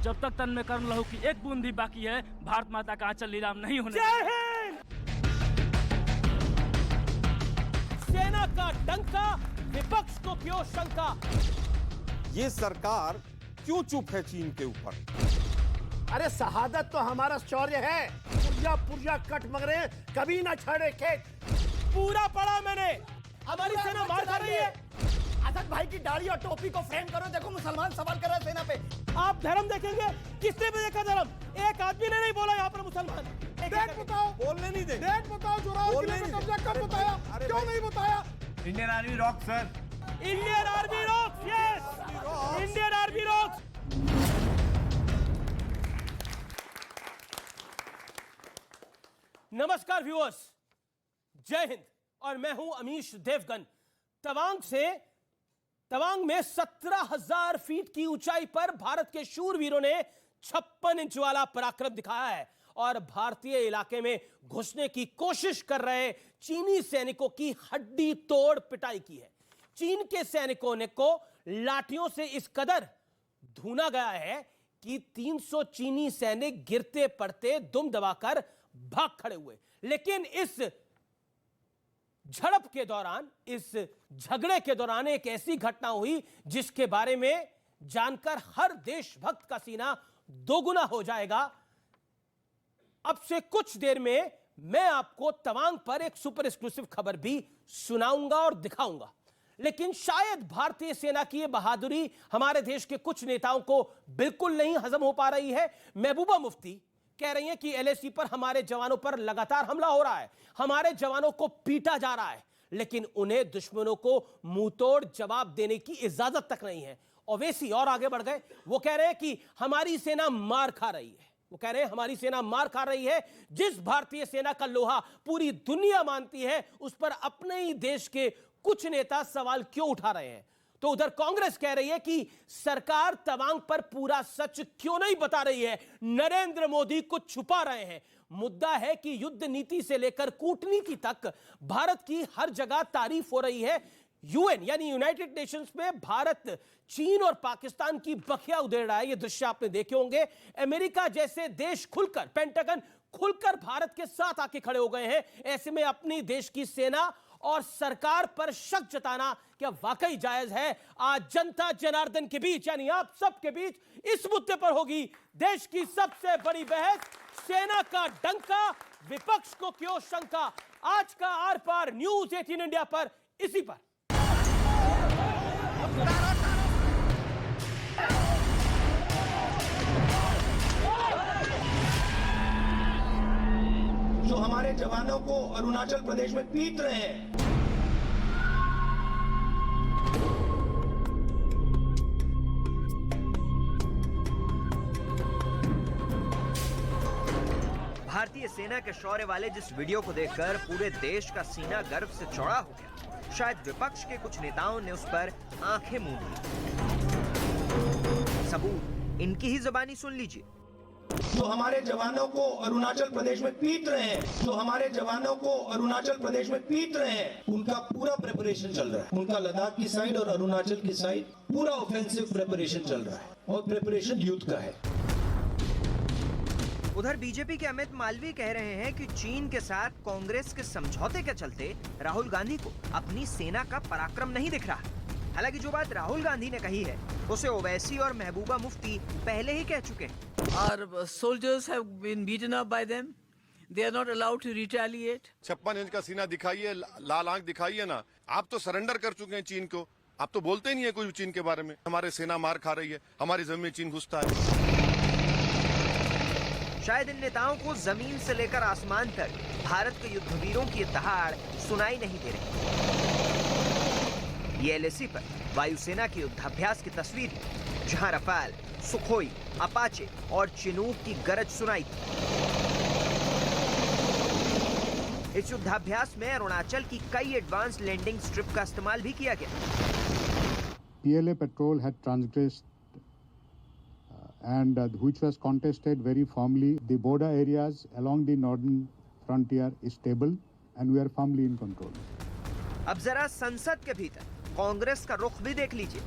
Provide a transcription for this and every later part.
जब तक तन में कर्ण लहू की एक बूंद भी बाकी है, भारत माता का आंचल नीलाम नहीं होने। जय हिंद। सेना का डंका, विपक्ष को क्यों शंका। ये सरकार क्यों चुप है चीन के ऊपर? अरे शहादत तो हमारा शौर्य है। पुर्जा पुर्जा कट मगरे कभी ना छाड़े खेत। पूरा पढ़ा मैंने। हमारी सेना मार खा रही है। असद भाई की दाढ़ी और टोपी को फ्रेम करो, देखो मुसलमान सवाल कर रहे हैं सेना पे। आप धर्म देखेंगे, किसने भी देखा धर्म? एक आदमी ने नहीं बोला यहाँ पर मुसलमान। डेट बताओ, बोलने नहीं दे। डेट बताओ, जोरावर किले पे कब्जा कब बताया, क्यों नहीं बताया? Indian army rock sir. Indian army rocks, yes, Indian army rocks. नमस्कार व्यूअर्स, जय हिंद। और मैं हूं अमीश देवगन। तवांग में 17,000 फीट की ऊंचाई पर भारत के शूरवीरों ने 56 इंच वाला पराक्रम दिखाया है और भारतीय इलाके में घुसने की कोशिश कर रहे चीनी सैनिकों की हड्डी तोड़ पिटाई की है। चीन के सैनिकों ने को लाठियों से इस कदर धुना गया है कि 300 चीनी सैनिक गिरते पड़ते दुम दबाकर भाग खड़े हुए। लेकिन इस झड़प के दौरान, इस झगड़े के दौरान एक ऐसी घटना हुई जिसके बारे में जानकर हर देशभक्त का सीना दोगुना हो जाएगा। अब से कुछ देर में मैं आपको तवांग पर एक सुपर एक्सक्लूसिव खबर भी सुनाऊंगा और दिखाऊंगा। लेकिन शायद भारतीय सेना की यह बहादुरी हमारे देश के कुछ नेताओं को बिल्कुल नहीं हजम हो पा रही है। महबूबा मुफ्ती कह रही हैं कि एलएसी पर हमारे जवानों पर लगातार हमला हो रहा है, हमारे जवानों को पीटा जा रहा है, लेकिन उन्हें दुश्मनों को मुंहतोड़ जवाब देने की इजाजत तक नहीं है। ओवैसी और आगे बढ़ गए, वो कह रहे हैं कि हमारी सेना मार खा रही है। वो कह रहे हैं हमारी सेना मार खा रही है। जिस भारतीय सेना का लोहा पूरी दुनिया मानती है, उस पर अपने ही देश के कुछ नेता सवाल क्यों उठा रहे हैं? तो उधर कांग्रेस कह रही है कि सरकार तवांग पर पूरा सच क्यों नहीं बता रही है, नरेंद्र मोदी कुछ छुपा रहे हैं। मुद्दा है कि युद्ध नीति से लेकर कूटनीति तक भारत की हर जगह तारीफ हो रही है। यूएन यानी यूनाइटेड नेशंस में भारत चीन और पाकिस्तान की बखिया उधेड़ रहा है। ये दृश्य आपने देखे होंगे। अमेरिका जैसे देश खुलकर, पेंटागन खुलकर भारत के साथ आके खड़े हो गए हैं। ऐसे में अपनी देश की सेना और सरकार पर शक जताना क्या वाकई जायज है? आज जनता जनार्दन के बीच, यानी आप सबके बीच, इस मुद्दे पर होगी देश की सबसे बड़ी बहस। सेना का डंका, विपक्ष को क्यों शंका। आज का आर पार न्यूज 18 इंडिया पर इसी पर। जो हमारे जवानों को अरुणाचल प्रदेश में पीट रहे हैं, भारतीय सेना के शौर्य वाले जिस वीडियो को देखकर पूरे देश का सीना गर्व से चौड़ा हो गया, शायद विपक्ष के कुछ नेताओं ने उस पर आंखें मूंद ली। सबूत इनकी ही जुबानी सुन लीजिए। जो हमारे जवानों को अरुणाचल प्रदेश में पीट रहे हैं, जो हमारे जवानों को अरुणाचल प्रदेश में पीट रहे हैं, उनका पूरा प्रिपरेशन चल रहा है। उनका लद्दाख की साइड और अरुणाचल की साइड पूरा ऑफेंसिव प्रिपरेशन चल रहा है और प्रिपरेशन युद्ध का है। उधर बीजेपी के अमित मालवीय कह रहे हैं कि चीन के साथ कांग्रेस के समझौते के चलते राहुल गांधी को अपनी सेना का पराक्रम नहीं दिख रहा। हालांकि जो बात राहुल गांधी ने कही है उसे ओवैसी और महबूबा मुफ्ती पहले ही कह चुके हैं। Our soldiers have been beaten up by them. They are not allowed to retaliate. 56 inch का सीना दिखाइए, लाल आंख दिखाइए ना। आप तो सरेंडर कर चुके हैं चीन को। आप तो बोलते ही नहीं है कुछ चीन के बारे में। हमारे सेना मार खा रही है, हमारी जमीन में चीन घुसता है। शायद इन नेताओं को जमीन से लेकर आसमान तक भारत के युद्धवीरों की दहाड़ सुनाई नहीं दे रही। ये एलएसी पर वायुसेना के युद्धाभ्यास की तस्वीर है, जहां रफाल, सुखोई, अपाचे और चिनूक की गरज सुनाई थी। इस युद्धाभ्यास में अरुणाचल की कई एडवांस लैंडिंग स्ट्रिप का इस्तेमाल भी किया गया। PLA patrol had transgressed and which was contested very firmly. The border areas along the northern frontier is stable and we are firmly in control. अब जरा संसद के भीतर कांग्रेस का रुख भी देख लीजिए।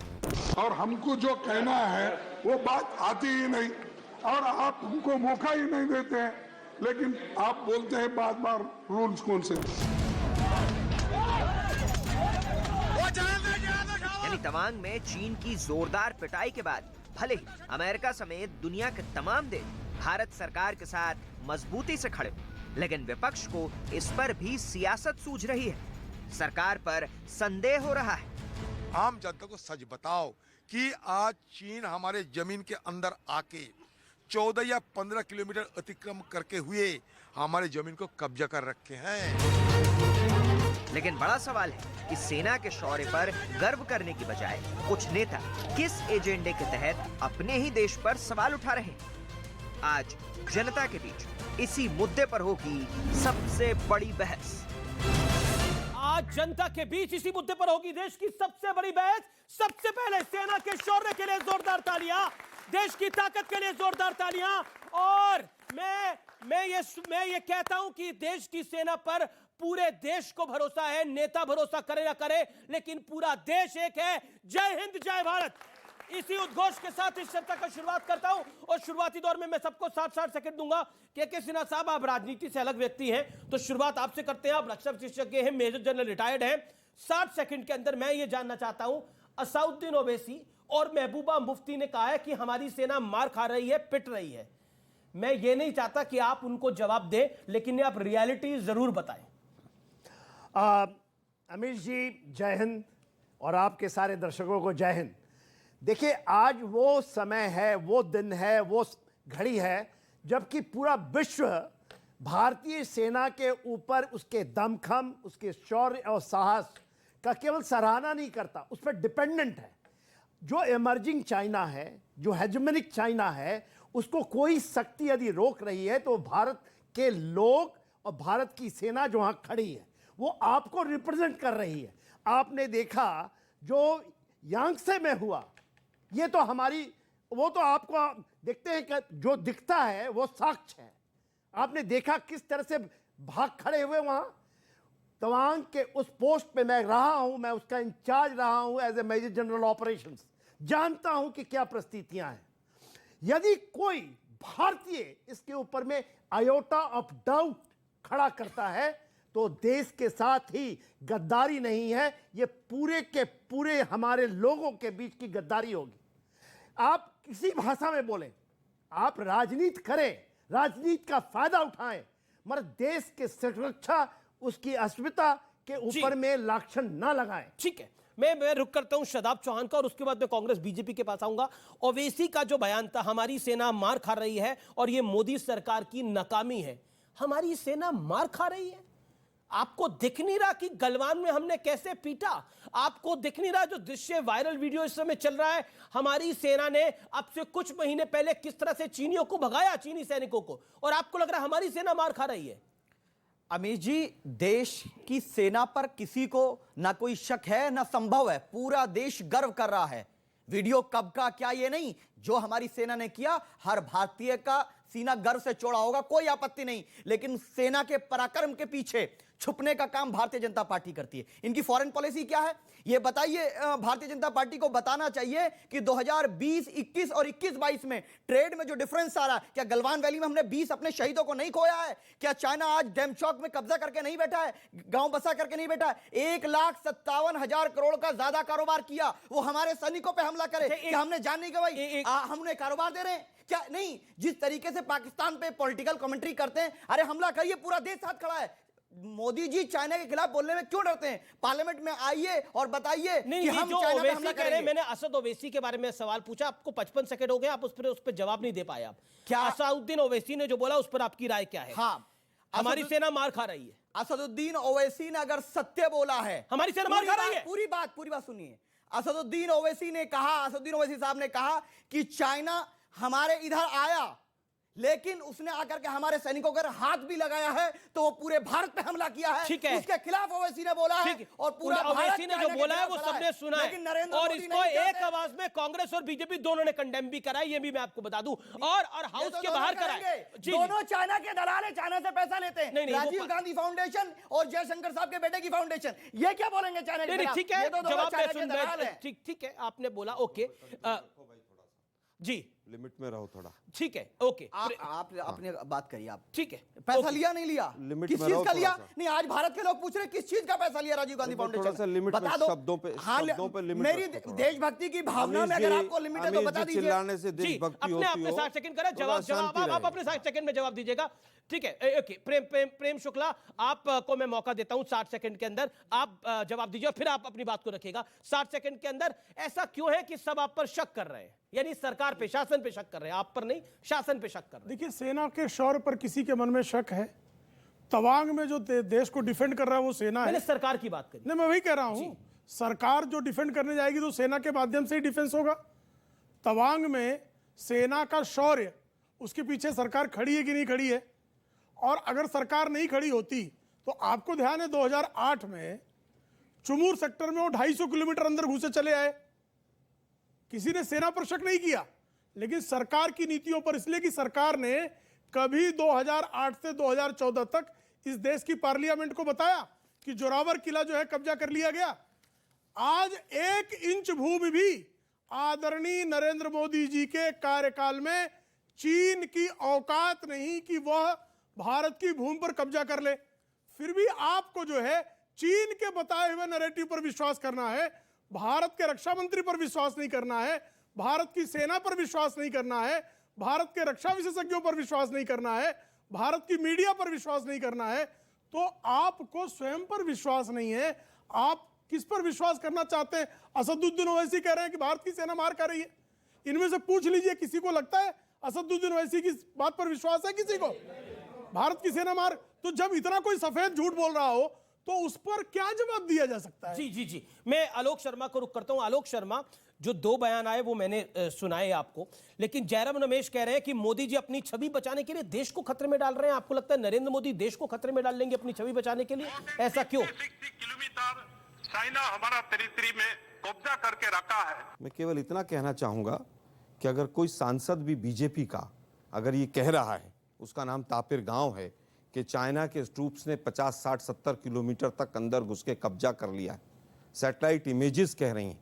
और हमको जो कहना है वो बात आती ही नहीं और आप हमको मौका ही नहीं देते हैं, लेकिन आप बोलते हैं बार बार रूल्स कौन से। यानी तवांग में चीन की जोरदार पिटाई के बाद भले ही अमेरिका समेत दुनिया के तमाम देश भारत सरकार के साथ मजबूती से खड़े, लेकिन विपक्ष को इस पर भी सियासत सूझ रही है। सरकार पर संदेह हो रहा है। आम जनता को सच बताओ कि आज चीन हमारे जमीन के अंदर आके 14 या 15 किलोमीटर अतिक्रम करके हुए हमारे जमीन को कब्जा कर रखे हैं। लेकिन बड़ा सवाल है कि सेना के शौर्य पर गर्व करने की बजाय कुछ नेता किस एजेंडे के तहत अपने ही देश पर सवाल उठा रहे हैं। आज जनता के बीच इसी मुद्दे पर होगी सबसे बड़ी बहस। आज जनता के बीच इसी मुद्दे पर होगी देश की सबसे बड़ी बहस। सबसे पहले सेना के शौर्य के लिए जोरदार तालियां, देश की ताकत के लिए जोरदार तालियां। और मैं ये कहता हूं कि देश की सेना पर पूरे देश को भरोसा है, नेता भरोसा करे ना करे, लेकिन पूरा देश एक है। जय हिंद, जय भारत। इसी उद्घोष के साथ इस चर्चा का शुरुआत करता हूं और शुरुआती दौर में मैं सबको 60-60 सेकंड दूंगा। के सिन्हा साहब, आप राजनीति से अलग व्यक्ति हैं, तो शुरुआत आपसे करते हैं। आप रक्षा विशेषज्ञ हैं, मेजर जनरल रिटायर्ड हैं। 60 सेकंड के अंदर मैं ये जानना चाहता हूं, असदुद्दीन ओवैसी और महबूबा मुफ्ती ने कहा है कि हमारी सेना मार खा रही है, पिट रही है। मैं ये नहीं चाहता कि आप उनको जवाब दें, लेकिन आप रियलिटी जरूर बताएं। अमीर जी जय हिंद और आपके सारे दर्शकों को जय हिंद। देखिए, आज वो समय है, वो दिन है, वो घड़ी है जबकि पूरा विश्व भारतीय सेना के ऊपर उसके दमखम, उसके शौर्य और साहस का केवल सराहना नहीं करता, उस पर डिपेंडेंट है। जो इमर्जिंग चाइना है, जो हेजेमनिक चाइना है, उसको कोई शक्ति यदि रोक रही है तो भारत के लोग और भारत की सेना जो वहाँ खड़ी है वो आपको रिप्रेजेंट कर रही है। आपने देखा जो यांगसे में हुआ, ये तो हमारी, वो तो आपको देखते हैं कि जो दिखता है वो साक्ष्य है। आपने देखा किस तरह से भाग खड़े हुए वहां। तवांग के उस पोस्ट पे मैं रहा हूं, मैं उसका इंचार्ज रहा हूं as a major general operations, जानता हूं कि क्या परिस्थितियां हैं। यदि कोई भारतीय इसके ऊपर में आयोटा ऑफ डाउट खड़ा करता है तो देश के साथ ही गद्दारी नहीं है, ये पूरे के पूरे हमारे लोगों के बीच की गद्दारी होगी। आप किसी भाषा में बोलें, आप राजनीति करें, राजनीति का फायदा उठाएं, मगर देश के सुरक्षा, उसकी अस्मिता के ऊपर में लांछन ना लगाएं। ठीक है, मैं रुक करता हूं शादाब चौहान का और उसके बाद मैं कांग्रेस बीजेपी के पास आऊंगा। ओवैसी का जो बयान था, हमारी सेना मार खा रही है और यह मोदी सरकार की नाकामी है। हमारी सेना मार खा रही है? आपको दिख नहीं रहा कि गलवान में हमने कैसे पीटा? आपको दिख नहीं रहा जो दृश्य वायरल वीडियो इस समय चल रहा है, हमारी सेना ने अब से कुछ महीने पहले किस तरह से चीनियों को भगाया, चीनी सैनिकों को, और आपको लग रहा है हमारी सेना मार खा रही है? अमीर जी, देश की सेना पर किसी को ना कोई शक है ना संभव है। पूरा देश गर्व कर रहा है। वीडियो कब का क्या ये नहीं, जो हमारी सेना ने किया, हर भारतीय का सीना गर्व से चौड़ा होगा, कोई आपत्ति नहीं। लेकिन सेना के पराक्रम के पीछे छुपने का काम भारतीय जनता पार्टी करती है। इनकी फॉरेन पॉलिसी क्या है ये बताइए। भारतीय जनता पार्टी को बताना चाहिए कि 2020, 21 और 21-22 में ट्रेड में जो डिफरेंस आ रहा है, क्या गलवान वैली में हमने 20 अपने शहीदों को नहीं खोया है? क्या चाइना आज डेमचौक में कब्जा करके नहीं बैठा है, गांव बसा करके नहीं बैठा है? 1,57,000 करोड़ का ज्यादा कारोबार किया, वो हमारे सैनिकों पर हमला करे, क्या हमने जान नहीं गवाई? हमने कारोबार दे रहे हैं क्या? नहीं। जिस तरीके से पाकिस्तान पे पॉलिटिकल कमेंट्री करते हैं, अरे हमला करिए, पूरा देश साथ खड़ा है। मोदी जी चाइना के खिलाफ बोलने में क्यों डरते हैं? पार्लियामेंट में आइए और बताइए कि हम चाइना पे हमला करेंगे। मैंने असद ओवैसी के बारे में सवाल पूछा, आपको 55 सेकंड हो गए, आप उस पर जवाब नहीं दे पाए। आप क्या असदुद्दीन ओवैसी ने जो बोला उस पर आपकी राय क्या है? हाँ, हमारी सेना मार खा रही है। असदुद्दीन ओवैसी ने अगर सत्य बोला है, हमारी सेना मार खा रही है, पूरी बात सुनिए। असदुद्दीन ओवैसी ने कहा, असदुद्दीन ओवैसी साहब ने कहा कि चाइना हमारे इधर आया, लेकिन उसने आकर के हमारे सैनिकों पर हाथ भी लगाया है, तो वो पूरे भारत पे हमला किया है। ठीक है, उसके खिलाफ ओवैसी ने बोला है और पूरा ओवैसी ने जो बोला है वो खड़ा सबने सुना है, लेकिन नरेंद्र और मोदी इसको नहीं एक चाहते। आवाज में कांग्रेस और बीजेपी दोनों ने कंडेम भी करा है, ये भी मैं आपको बता दूं, और हाउस तो के दोनों बाहर करा है। करेंगे। जी, दोनों चाइना के दलाल है, चाइना से पैसा लेते हैं। नहीं, नहीं, वो राजीव गांधी फाउंडेशन और जयशंकर साहब के बेटे की फाउंडेशन, ये क्या बोलेंगे चाइना के नहीं, खिलाफ? ठीक है, ये तो दोनों जवाब चाइना मैं के सुन दलाल हैं। ठीक ठीक है, आपने बोला ओके। जी लिमिट में रहो थोड़ा। ठीक है, ओके, आप अपने बात करिए। आप ठीक है, पैसा लिया नहीं लिया, लिमिट किस में चीज रहो का लिया? थोड़ा सा। नहीं, आज भारत के लोग पूछ रहे हैं किस चीज का पैसा लिया राजीव गांधी थोड़ा फाउंडेशन? सा लिमिट में, बता दो। शब्दों पे लिमिट मेरी रखो थोड़ा। देशभक्ति की भावना में अगर आपको लिमिट है तो अमीर बता जी दीजिए। चिल्लाने से जी, देशभक्ति अपने होती अपने हो, 60 सेकंड करें, थोड़ा जवाब शांति आप रहे। अपने 60 सेकंड में जवाब दीजिएगा। ठीक है, ओके, प्रेम शुक्ला, आपको मैं मौका देता हूं 60 सेकंड के अंदर आप जवाब दीजिए, और फिर आप अपनी बात को रखिएगा 60 सेकंड के अंदर। ऐसा क्यों है कि सब आप पर शक कर रहे हैं, यानी सरकार पे, शासन पे शक कर रहे हैं, आप पर नहीं, शासन पे शक कर रहे हैं? देखिए, सेना के शौर्य पर किसी के मन में शक है। तवांग में जो देश को डिफेंड कर रहा है वो सेना है। मैंने सरकार की बात करी। नहीं, मैं वही कह रहा हूं, सरकार जो डिफेंड करने जाएगी तो सेना के माध्यम से ही डिफेंस होगा। तवांग में सेना का शौर्य, उसके पीछे सरकार खड़ी है कि नहीं खड़ी है, और अगर सरकार नहीं खड़ी होती तो आपको ध्यान है 2008 में चुमूर सेक्टर में वो 250 किलोमीटर अंदर घुसे चले आए, किसी ने सेना पर शक नहीं किया, लेकिन सरकार की नीतियों पर, इसलिए कि सरकार ने कभी 2008 से 2014 तक इस देश की पार्लियामेंट को बताया कि जोरावर किला जो है कब्जा कर लिया गया। आज 1 इंच भूमि भी आदरणीय नरेंद्र मोदी जी के कार्यकाल में चीन की औकात नहीं कि वह भारत की भूमि पर कब्जा कर ले। फिर भी आपको जो है चीन के बताए हुए नैरेटिव पर विश्वास करना है, भारत के रक्षा मंत्री पर विश्वास नहीं करना है, भारत की सेना पर विश्वास नहीं करना है, भारत के रक्षा विशेषज्ञों पर विश्वास नहीं करना है, भारत की मीडिया पर विश्वास नहीं करना है, तो आपको स्वयं पर विश्वास नहीं है। आप किस पर विश्वास करना चाहते हैं? असदुद्दीन ओवैसी कह रहे हैं कि भारत की सेना मार कर रही है। इनमें से पूछ लीजिए, किसी को लगता है असदुद्दीन ओवैसी की बात पर विश्वास है किसी को? भारत की सेना मार, तो जब इतना कोई सफेद झूठ बोल रहा हो तो उस पर क्या जवाब दिया जा सकता है? जी जी जी, मैं आलोक शर्मा को रुक करता हूं। आलोक शर्मा, जो 2 बयान आए वो मैंने सुनाए आपको, लेकिन जयराम रमेश कह रहे हैं कि मोदी जी अपनी छवि बचाने के लिए देश को खतरे में डाल रहे हैं। आपको लगता है नरेंद्र मोदी देश को खतरे में डाल लेंगे अपनी छवि बचाने के लिए? ऐसा क्यों? किलोमीटर चाइना हमारा टेरिटरी में कब्जा करके रखा है। मैं केवल इतना कहना चाहूंगा कि अगर कोई सांसद भी बीजेपी का अगर ये कह रहा है, उसका नाम तापिर गांव है, कि चाइना के ट्रूप्स ने 50, 60, 70 किलोमीटर तक अंदर घुस के कब्जा कर लिया है, सैटेलाइट इमेजेस कह रही हैं,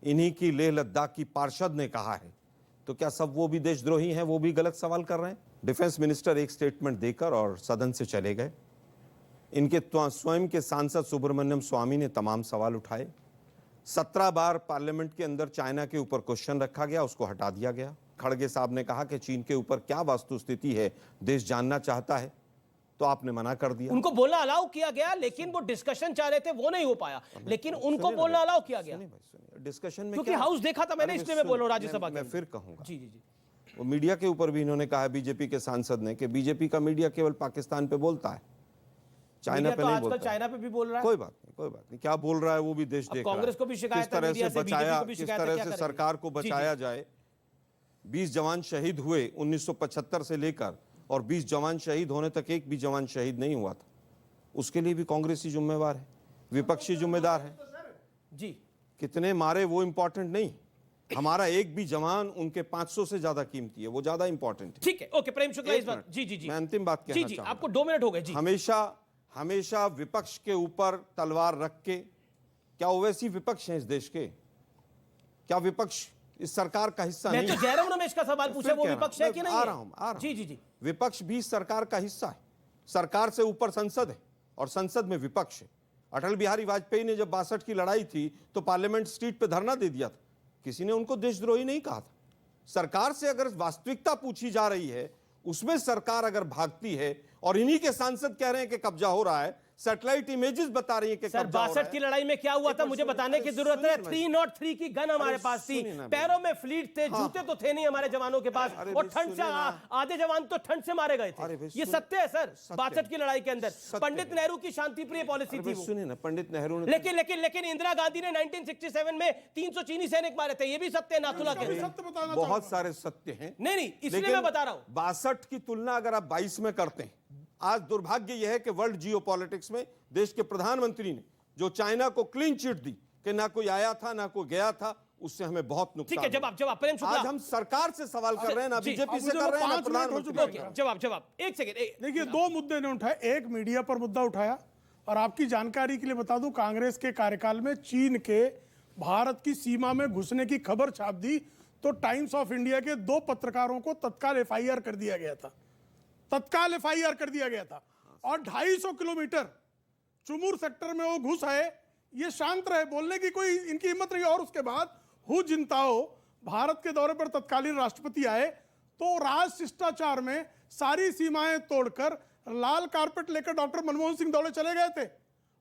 इन्हीं की लेह लद्दाख की पार्षद ने कहा है, तो क्या सब वो भी देशद्रोही हैं? वो भी गलत सवाल कर रहे हैं? डिफेंस मिनिस्टर एक स्टेटमेंट देकर और सदन से चले गए। इनके स्वयं के सांसद सुब्रमण्यम स्वामी ने तमाम सवाल उठाए। 17 बार पार्लियामेंट के अंदर चाइना के ऊपर क्वेश्चन रखा गया, उसको हटा दिया गया। खड़गे साहब ने कहा कि चीन के ऊपर क्या वास्तुस्थिति है, देश जानना चाहता है, तो आपने मना कर दिया। उनको बोलना अलाउ किया गया, लेकिन वो डिस्कशन चाह रहे थे, वो नहीं हो पाया, लेकिन उनको बोलना अलाउ किया गया। डिस्कशन में क्योंकि हाउस देखा था मैंने, इसलिए मैं बोल रहा हूं राज्यसभा मैं फिर कहूंगा। जी जी जी, वो मीडिया के ऊपर भी इन्होंने कहा, बीजेपी के सांसद ने, कि बीजेपी का मीडिया केवल पाकिस्तान पे बोलता है, चाइना पे नहीं बोलता। चाइना पे भी बोल रहा है। कोई बात नहीं, कोई बात नहीं, क्या बोल रहा है वो भी देश देख रहा है। कांग्रेस को भी शिकायत है, किस तरह मीडिया से से, बचाया, बीजेपी को भी किस शिकायत है, तरह क्या से करेंगे? सरकार को जी, जी। बचाया जाए। 20 जवान शहीद हुए 1975 से लेकर, और 20 जवान शहीद होने तक एक भी जवान शहीद नहीं हुआ था। उसके लिए भी कांग्रेस ही जिम्मेवार है, विपक्षी जिम्मेदार है। जी, कितने मारे वो इंपॉर्टेंट नहीं, हमारा एक भी जवान उनके 500 से ज्यादा कीमती है, वो ज्यादा इंपॉर्टेंट है। ठीक है, ओके, प्रेम शुक्ला इस बात। जी जी जी, मैं अंतिम बात कहना जी, चाहूंगा। आपको 2 मिनट हो गए। जी, हमेशा विपक्ष के ऊपर तलवार रख के, क्या ओवैसी विपक्ष है इस देश के? क्या विपक्ष इस सरकार का हिस्सा नहीं? मैं तो जयराम रमेश का सवाल पूछा, वो विपक्ष है कि नहीं? आ रहा हूं। जी जी जी, विपक्ष भी सरकार का हिस्सा है, सरकार से ऊपर संसद है, और संसद में विपक्ष है। अटल बिहारी वाजपेयी ने जब 62 की लड़ाई थी तो पार्लियामेंट स्ट्रीट पे धरना दे दिया था, किसी ने उनको देशद्रोही नहीं कहा था। सरकार से अगर वास्तविकता पूछी जा रही है, उसमें सरकार अगर भागती है, और इन्हीं के सांसद कह रहे हैं कि कब्जा हो रहा है, सैटेलाइट इमेजेस बता रही है कि सर 62 की लड़ाई में क्या हुआ था मुझे बताने की जरूरत है। 303 की गन हमारे पास थी, पैरों में फ्लीट थे, जूते तो थे नहीं हमारे जवानों के पास, और ठंड से आधे जवान तो ठंड से मारे गए थे। ये सत्य है सर। 62 की लड़ाई के अंदर पंडित नेहरू की शांति प्रिय पॉलिसी थी। सुनिए ना, पंडित नेहरू ने लेकिन इंदिरा गांधी ने 1967 में 300 चीनी सैनिक मारे थे। ये भी सत्य है नाथुला के। बहुत सारे सत्य हैं। नहीं, इसलिए मैं बता रहा हूं। 62 की तुलना अगर आप 22 में करते हैं, आज दुर्भाग्य यह है कि वर्ल्ड जियोपॉलिटिक्स में देश के प्रधानमंत्री ने जो चाइना को क्लीन चिट दी कि ना कोई आया था ना कोई गया था, उससे हमें बहुत नुकसान। ठीक है, जवाब प्रेम शुक्ला। आज हम सरकार से सवाल कर रहे हैं ना बीजेपी से कर रहे हैं ना प्रधानमंत्री। जवाब एक सेकंड। देखिए, दो मुद्दे ने उठाए। एक मीडिया पर मुद्दा उठाया, और आपकी जानकारी के लिए बता दूं, कांग्रेस के कार्यकाल में चीन के भारत की सीमा में घुसने की खबर छाप दी तो टाइम्स ऑफ इंडिया के 2 पत्रकारों को तत्काल एफआईआर कर दिया गया था। तत्काल एफआईआर कर दिया गया था। और 250 किलोमीटर चुमुर सेक्टर में वो घुस आए, ये शांत रहे, बोलने की कोई इनकी हिम्मत नहीं। और उसके बाद हु जिनताओ भारत के दौरे पर तत्कालीन राष्ट्रपति आए तो राज शिष्टाचार में सारी सीमाएं तोड़कर लाल कारपेट लेकर डॉक्टर मनमोहन सिंह दौड़े चले गए थे,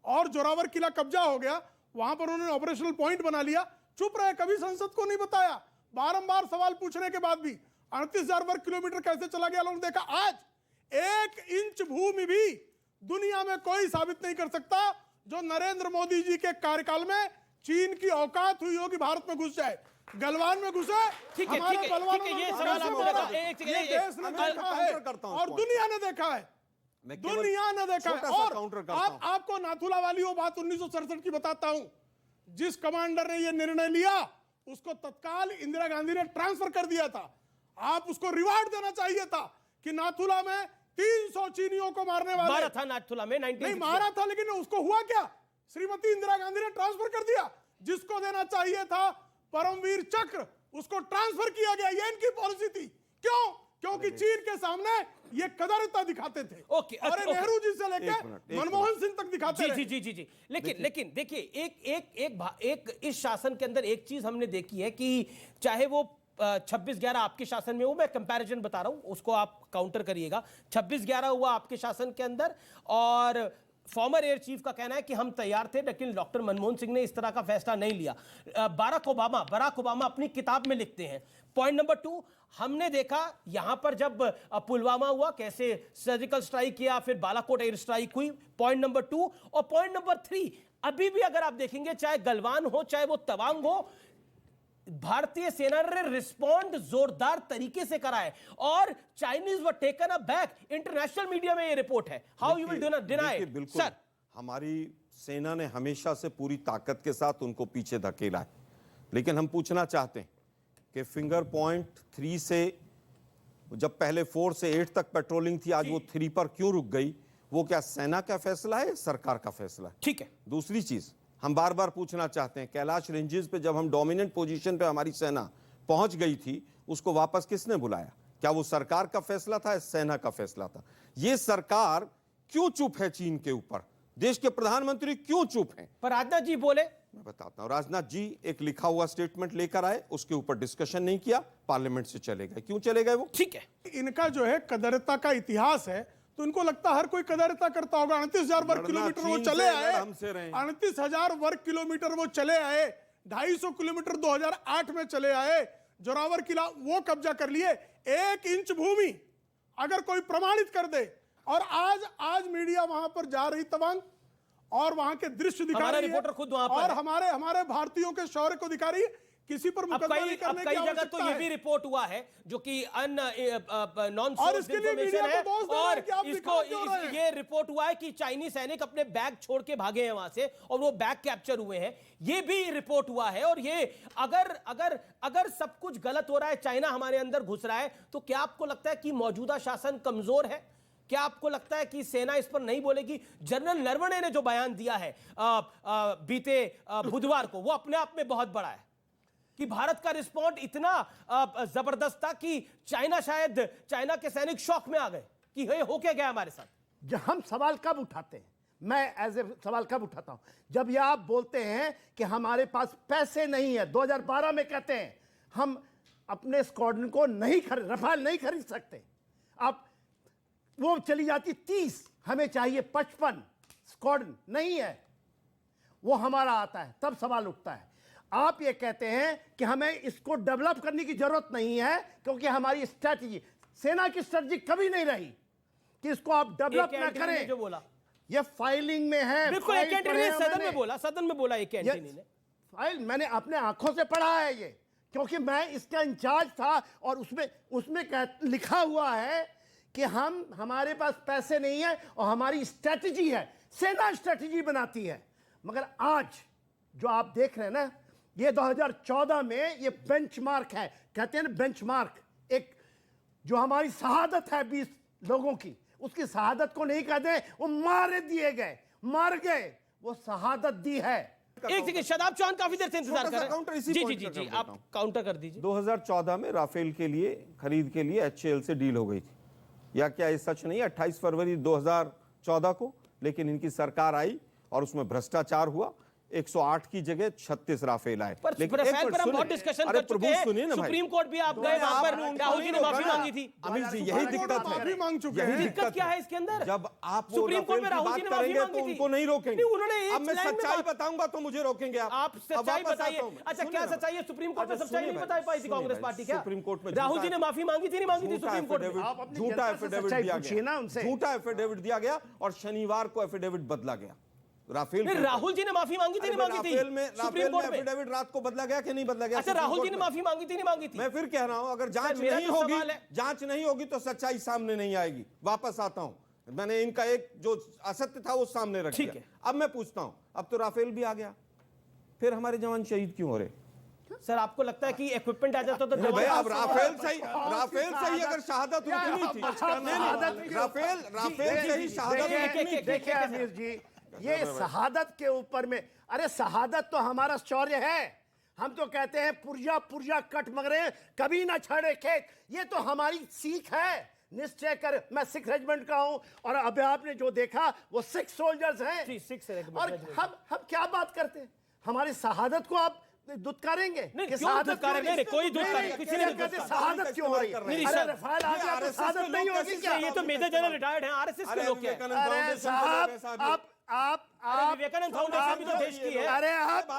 और जोरावर किला कब्जा हो गया। वहां पर उन्होंने ऑपरेशनल पॉइंट बना लिया, चुप रहे, कभी संसद को नहीं बताया। बारंबार सवाल पूछने के बाद भी 38,000 वर्ग किलोमीटर कैसे चला गया, लोगों ने देखा। आज 1 इंच भूमि भी दुनिया में कोई साबित नहीं कर सकता जो नरेंद्र मोदी जी के कार्यकाल में चीन की औकात हुई हो कि भारत में घुस जाए। गलवान में घुसे, हमारे बलवानों ने ये सवाल आपको लगा, ये देश ने देखा है और दुनिया ने देखा है, दुनिया ने देखा है। और आपको नाथुला वाली वो बात 1967 की बताता हूं। जिस कमांडर ने ये निर्णय लिया उसको तत्काल इंदिरा गांधी ने ट्रांसफर कर दिया था। आप उसको रिवार्ड देना चाहिए था कि नाथुला में 300 चीनियों को मारने वाले मारा था नाथुला में नहीं मारा था, लेकिन उसको हुआ क्या? श्रीमती इंदिरा गांधी ने ट्रांसफर कर दिया। जिसको देना चाहिए था परमवीर चक्र, उसको ट्रांसफर किया गया। ये इनकी पॉलिसी थी। क्यों? क्योंकि चीन के सामने ये कदरता दिखाते थे। ओके, और नेहरू जी से लेकर मनमोहन सिंह तक दिखाते थे। जी। लेकिन देखिए, एक इस शासन के अंदर एक चीज हमने देखी है कि चाहे वो 26/11 आपके शासन में हो, मैं कंपैरिजन बता रहा हूं, उसको आप काउंटर करिएगा। 26/11 हुआ आपके शासन के अंदर, और फॉर्मर एयर चीफ का कहना है कि हम तैयार थे, लेकिन डॉक्टर मनमोहन सिंह ने इस तरह का फैसला नहीं लिया। बराक ओबामा अपनी किताब में लिखते हैं। पॉइंट नंबर 2, हमने देखा यहां पर जब पुलवामा हुआ कैसे सर्जिकल स्ट्राइक किया, फिर बालाकोट एयर स्ट्राइक हुई। पॉइंट नंबर 2 और पॉइंट नंबर 3, अभी भी अगर आप देखेंगे, चाहे गलवान हो चाहे वो तवांग हो, भारतीय सेना ने रिस्पॉन्ड जोरदार तरीके से करा है, और Chinese were taken a back. International media में ये रिपोर्ट है। How you will deny? बिल्कुल सर, हमारी सेना ने हमेशा से पूरी ताकत के साथ उनको पीछे धकेला है। लेकिन हम पूछना चाहते हैं कि फिंगर पॉइंट 3 से जब पहले 4 से 8 तक पेट्रोलिंग थी, आज वो 3 पर क्यों रुक गई? वो क्या सेना का फैसला है या सरकार का फैसला है? ठीक है। दूसरी चीज हम बार बार पूछना चाहते हैं, कैलाश रेंजेस पे जब हम डोमिनेंट पोजीशन पे हमारी सेना पहुंच गई थी, उसको वापस किसने बुलाया? क्या वो सरकार का फैसला था या सेना का फैसला था? ये सरकार क्यों चुप है चीन के ऊपर? देश के प्रधानमंत्री क्यों चुप हैं? पर राजनाथ जी बोले, मैं बताता हूं। राजनाथ जी एक लिखा हुआ स्टेटमेंट लेकर आए, उसके ऊपर डिस्कशन नहीं किया, पार्लियामेंट से चले गए। क्यों चले गए वो? ठीक है, इनका जो है कदरता का इतिहास है, तो इनको लगता हर कोई कदरता करता होगा। 38,000 वर्ग किलोमीटर वो चले आए, 38,000 वर्ग किलोमीटर वो चले आए, 250 किलोमीटर 2008 में चले आए, जोरावर किला वो कब्जा कर लिए। 1 इंच भूमि अगर कोई प्रमाणित कर दे, और आज मीडिया वहां पर जा रही तवांग और वहां के दृश्य दिखा रही है, रिपोर्टर खुद वहां पर और हमारे भारतीयों के शौर्य को दिखा रही है। किसी पर मुकदमा नहीं करने की जगह तो ये भी रिपोर्ट हुआ है जो कि नॉन सोर्स इंफॉर्मेशन है, और इसको ये रिपोर्ट हुआ है कि चाइनीज सैनिक अपने बैग छोड़ के भागे हैं वहां से, और वो बैग कैप्चर हुए हैं। ये भी रिपोर्ट हुआ है। और ये अगर सब कुछ गलत हो रहा है, चाइना हमारे अंदर घुस रहा है, तो क्या आपको लगता है कि मौजूदा शासन कमजोर है? क्या आपको लगता है कि सेना इस पर नहीं बोलेगी? जनरल नरवणे ने जो बयान दिया है बीते बुधवार को, वो अपने आप में बहुत बड़ा है कि भारत का रिस्पॉन्ड इतना जबरदस्त था कि चाइना के सैनिक शॉक में आ गए कि ये हो क्या गया हमारे साथ। हम सवाल कब उठाते हैं, मैं एज ए सवाल कब उठाता हूं, जब ये आप बोलते हैं कि हमारे पास पैसे नहीं है। 2012 में कहते हैं हम अपने स्क्वाड्रन को रफाल नहीं खरीद सकते। अब वो चली जाती 30, हमें चाहिए 55। स्क्वाड्रन नहीं है, वो हमारा आता है, तब सवाल उठता है। आप ये कहते हैं कि हमें इसको डेवलप करने की जरूरत नहीं है क्योंकि हमारी स्ट्रैटेजी, सेना की स्ट्रैटेजी कभी नहीं रही कि इसको आप डेवलप ना करें। जो बोला ये फाइलिंग में है, बिल्कुल एक एंटनी ने सदन में बोला एक एंटनी ने फाइल मैंने अपने आंखों से पढ़ा है ये, क्योंकि मैं इसका इंचार्ज था और उसमें लिखा हुआ है कि हमारे पास पैसे नहीं है और हमारी स्ट्रैटेजी है, सेना स्ट्रैटेजी बनाती है। मगर आज जो आप देख रहे हैं ना, ये 2014 में ये बेंचमार्क है, कहते हैं ना बेंचमार्क, एक जो हमारी शहादत है 20 लोगों की, उसकी शहादत को नहीं कहते, वो मार गए, वो शहादत दी है। एक सेकंड, शादाब चौहान काफी देर से इंतजार कर रहे हैं। जी, आप काउंटर कर दीजिए। 2014 में राफेल के लिए खरीद के लिए HAL से डील हो गई थी, या क्या ये सच नहीं है? 28 फरवरी 2014 को, लेकिन इनकी सरकार आई और उसमें भ्रष्टाचार हुआ, 108 की जगह 36 राफेल आए। लेकिन राफेल पर हम बहुत डिस्कशन कर चुके हैं, सुप्रीम कोर्ट भी आप गए, वहां पर राहुल जी ने माफी मांगी थी। अमित जी, यही दिक्कत है, माफी मांग चुके यही हैं। दिक्कत क्या है इसके अंदर? जब आप सुप्रीम कोर्ट में राहुल जी ने माफी मांगी तो थी, उनको नहीं रोकेंगे। उन्होंने अब मैं सच्चाई बताऊंगा तो मुझे रोकेंगे आप सच्चाई बताइए। अच्छा, क्या सच्चाई है? सुप्रीम कोर्ट में सच्चाई नहीं बता पाई थी कांग्रेस पार्टी? क्या सुप्रीम कोर्ट में राहुल जी ने माफी मांगी थी, नहीं मांगी थी सुप्रीम कोर्ट में? झूठा एफिडेविट दिया गया, झूठा एफिडेविट दिया गया और शनिवार को एफिडेविट बदला गया। राफेल राहुल जी ने माफी मांगी थी, नहीं मांगी थी? सुप्रीम कोर्ट में एफिडेविट रात को बदला गया कि नहीं बदला गया? अच्छा, राहुल जी ने माफी मांगी थी, नहीं मांगी थी? मैं फिर कह रहा हूं, अगर जांच नहीं होगी तो सच्चाई सामने नहीं आएगी। वापस आता हूं, मैंने इनका एक जो असत्य था वो सामने रख दिया। अब मैं पूछता हूं, अब तो राफेल भी आ गया, फिर हमारे जवान शहीद क्यों हो रहे? सर, आपको लगता है कि इक्विपमेंट आ जाता तो भाई, अब राफेल सही अगर शहादत रुकनी थी, राफेल से ही शहादत। देखिए अमीर जी, ये शहादत के ऊपर में, अरे शहादत तो हमारा शौर्य है। हम तो कहते हैं पुर्जा कट मगरे कभी ना छड़े खेत, ये तो हमारी सीख है। निश्चय कर, मैं 6 रेजिमेंट का हूं और अभी आपने जो देखा वो 6 सोल्जर्स हैं। और हम क्या बात करते हैं? हमारी शहादत को आप दुत्कारेंगे? कोई शहादत क्यों हो रही है? रफाल आ गया तो शहादत नहीं होगी क्या? ये तो मेजर जनरल रिटायर्ड हैं, RSS के लोग हैं। आप विवेकानंद फाउंडेशन भी तो देश की है। अरे आप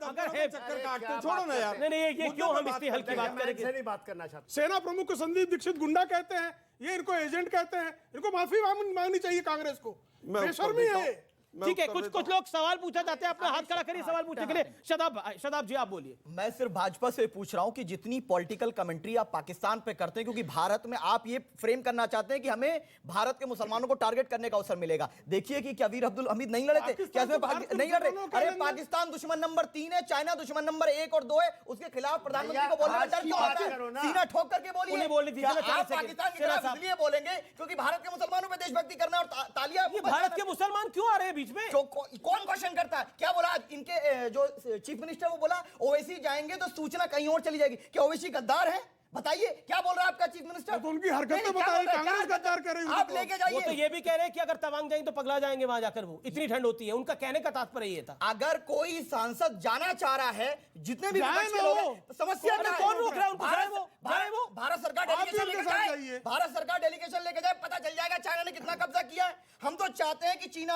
अगर है चक्कर काटते छोड़ो ना यार। नहीं, ये क्यों हम इतनी हल्की बात करेंगे? नहीं बात करना चाहते। सेना प्रमुख को संदीप दीक्षित गुंडा कहते हैं, ये इनको एजेंट कहते हैं, इनको माफी मांगनी चाहिए कांग्रेस को, बेशर्मी है। ठीक है, कुछ लोग सवाल पूछा चाहते हैं, अपना हाथ खड़ा करिए सवाल पूछने के लिए। शादाब जी, आप बोलिए। मैं सिर्फ भाजपा से पूछ रहा हूं कि जितनी पॉलिटिकल कमेंट्री आप पाकिस्तान पे करते हैं, क्योंकि भारत में आप ये फ्रेम करना चाहते हैं कि हमें भारत के मुसलमानों को टारगेट करने का अवसर मिलेगा। देखिए कि क्या वीर अब्दुल हमीद नहीं लड़े थे? क्या नहीं लड़ रहे? अरे पाकिस्तान दुश्मन नंबर 3 है, चाइना दुश्मन नंबर 1 और 2 है, उसके खिलाफ प्रधानमंत्री को बोलने में डर क्यों आता है? सीना ठोक करके बोलिए। आप पाकिस्तान के खिलाफ इसलिए बोलेंगे क्योंकि भारत के मुसलमानों पे देशभक्ति करना और तालियां। भारत के मुसलमान क्यों आ रहे हैं बीच में? कौन क्वेश्चन करता है? क्या बोला इनके जो चीफ मिनिस्टर, वो बोला ओवैसी जाएंगे तो सूचना कहीं और चली जाएगी। क्या ओवैसी गद्दार है? बताइए, क्या बोल रहा है आपका चीफ मिनिस्टर? तो उनकी हरकतें बताइए, कांग्रेस गद्दार कर रही है। आप लेके जाइए। वो तो ये भी कह रहे हैं कि अगर तवांग जाएंगे तो पगला जाएंगे वहां जाकर, वो इतनी ठंड होती है। उनका कहने का तात्पर्य ये था। अगर कोई सांसद जाना चाह रहा है, जितने भी विपक्ष के लोग हैं, तो समस्या क्या है? कौन रोक रहा है उनको? भारत सरकार डेलीगेशन लेके जाए, भारत सरकार डेलीगेशन लेके जाए, पता चल जाएगा चाइना ने कितना कब्जा किया है। हम तो चाहते हैं कि चीन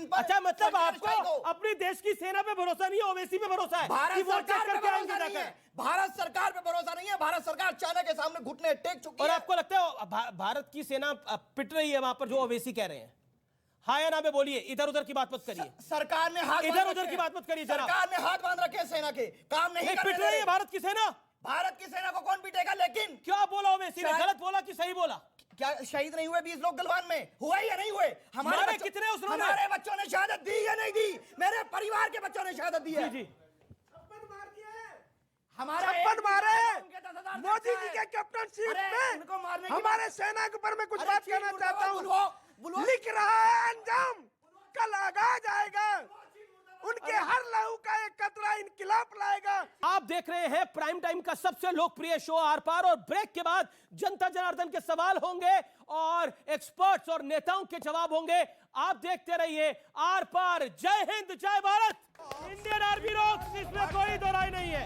पर। अच्छा, मतलब आपको अपनी देश की सेना पे भरोसा नहीं है, ओवैसी पे भरोसा है? भारत सरकार पे भरोसा नहीं है, भारत सरकार पे भरोसा नहीं है। भारत सरकार चाइना के सामने घुटने टेक चुकी है। और आपको लगता है भारत की सेना पिट रही है वहां पर जो ओवैसी कह रहे हैं? हाँ या ना में बोलिए, इधर उधर की बात मत करिए। सरकार ने हाथ इधर उधर की बात मत करिए। सरकार ने हाथ बांध रखे सेना के, काम नहीं पिट रही है भारत की सेना। भारत की सेना को कौन पीटेगा? लेकिन क्या बोला ओवैसी ने? गलत बोला कि सही बोला? क्या शहीद नहीं हुए 20 लोग गलवान में? हुए या नहीं हुए? हमारे कितने हमारे बच्चों ने शहादत दी या नहीं दी? मेरे परिवार के बच्चों ने शहादत दी है। जी, हमारा मारे मोदी जी के कैप्टनशिप में हमारे सेना के ऊपर मैं कुछ बात करना चाहता हूँ। लिख रहा है अंजाम कल आगाज आएगा, उनके हर लहू का एक कतरा इनकलाब लाएगा। आप देख रहे हैं प्राइम टाइम का सबसे लोकप्रिय शो आर पार, और ब्रेक के बाद जनता जनार्दन के सवाल होंगे और एक्सपर्ट्स और नेताओं के जवाब होंगे। आप देखते रहिए आर पार। जय हिंद, जय भारत। इंडियन आर्मी रॉक्स, इसमें कोई दो राय नहीं है।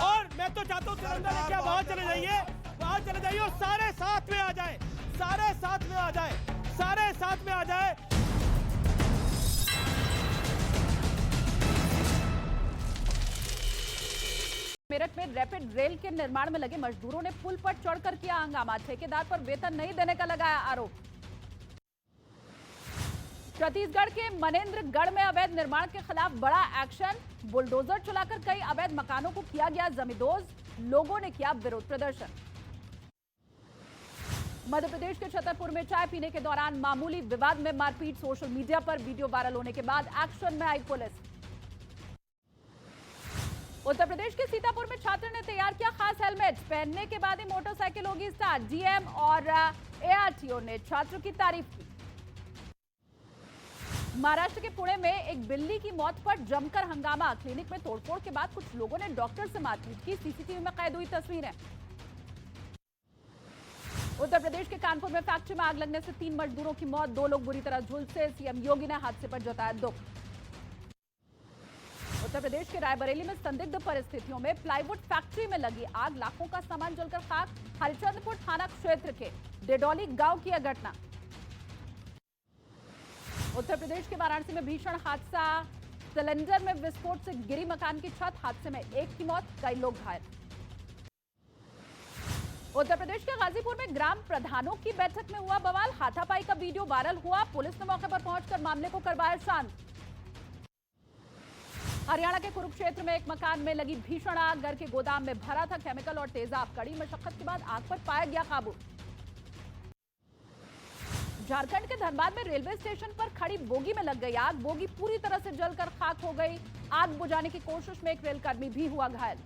और मैं तो चाहता हूं तिरंगा लेके वहां चले जाइए, वहां चले जाइए और सारे साथ में आ जाए, सारे साथ में आ जाए, सारे साथ में आ जाए। मेरठ में रैपिड रेल के निर्माण में लगे मजदूरों ने पुल पर चढ़कर किया हंगामा, ठेकेदार पर वेतन नहीं देने का लगाया आरोप। छत्तीसगढ़ के मनेन्द्रगढ़ में अवैध निर्माण के खिलाफ बड़ा एक्शन, बुलडोजर चलाकर कई अवैध मकानों को किया गया जमींदोज, लोगों ने किया विरोध प्रदर्शन। मध्य प्रदेश के छतरपुर में चाय पीने के दौरान मामूली विवाद में मारपीट, सोशल मीडिया पर वीडियो वायरल होने के बाद एक्शन में आई पुलिस। उत्तर प्रदेश के सीतापुर में छात्र ने तैयार किया खास हेलमेट, पहनने के बाद ही मोटरसाइकिल होगी स्टार्ट। डीएम और एआरटीओ ने छात्र की तारीफ की। महाराष्ट्र के पुणे में एक बिल्ली की मौत पर जमकर हंगामा, क्लिनिक में तोड़फोड़ के बाद कुछ लोगों ने डॉक्टर से मारपीट की, सीसीटीवी में कैद हुई तस्वीरें। उत्तर प्रदेश के कानपुर में फैक्ट्री में आग लगने से 3 मजदूरों की मौत, 2 लोग बुरी तरह झुलसे, सीएम योगी ने हादसे पर जताया दुख। उत्तर प्रदेश के रायबरेली में संदिग्ध परिस्थितियों में प्लाईवुड फैक्ट्री में लगी आग, लाखों का सामान जलकर खाक, हरिचंद्रपुर थाना क्षेत्र के डेडौली गांव की यह घटना। उत्तर प्रदेश के वाराणसी में भीषण हादसा, सिलेंडर में विस्फोट से गिरी मकान की छत, हादसे में 1 की मौत, कई लोग घायल। उत्तर प्रदेश के गाजीपुर में ग्राम प्रधानों की बैठक में हुआ बवाल, हाथापाई का वीडियो वायरल हुआ, पुलिस ने मौके पर पहुंचकर मामले को करवाया शांत। हरियाणा के कुरुक्षेत्र में एक मकान में लगी भीषण आग, घर के गोदाम में भरा था केमिकल और तेजाब, कड़ी मशक्कत के बाद आग पर पाया गया काबू। झारखंड के धनबाद में रेलवे स्टेशन पर खड़ी बोगी में लग गई आग, बोगी पूरी तरह से जलकर खाक हो गई। आग बुझाने की कोशिश में एक रेलकर्मी भी हुआ घायल।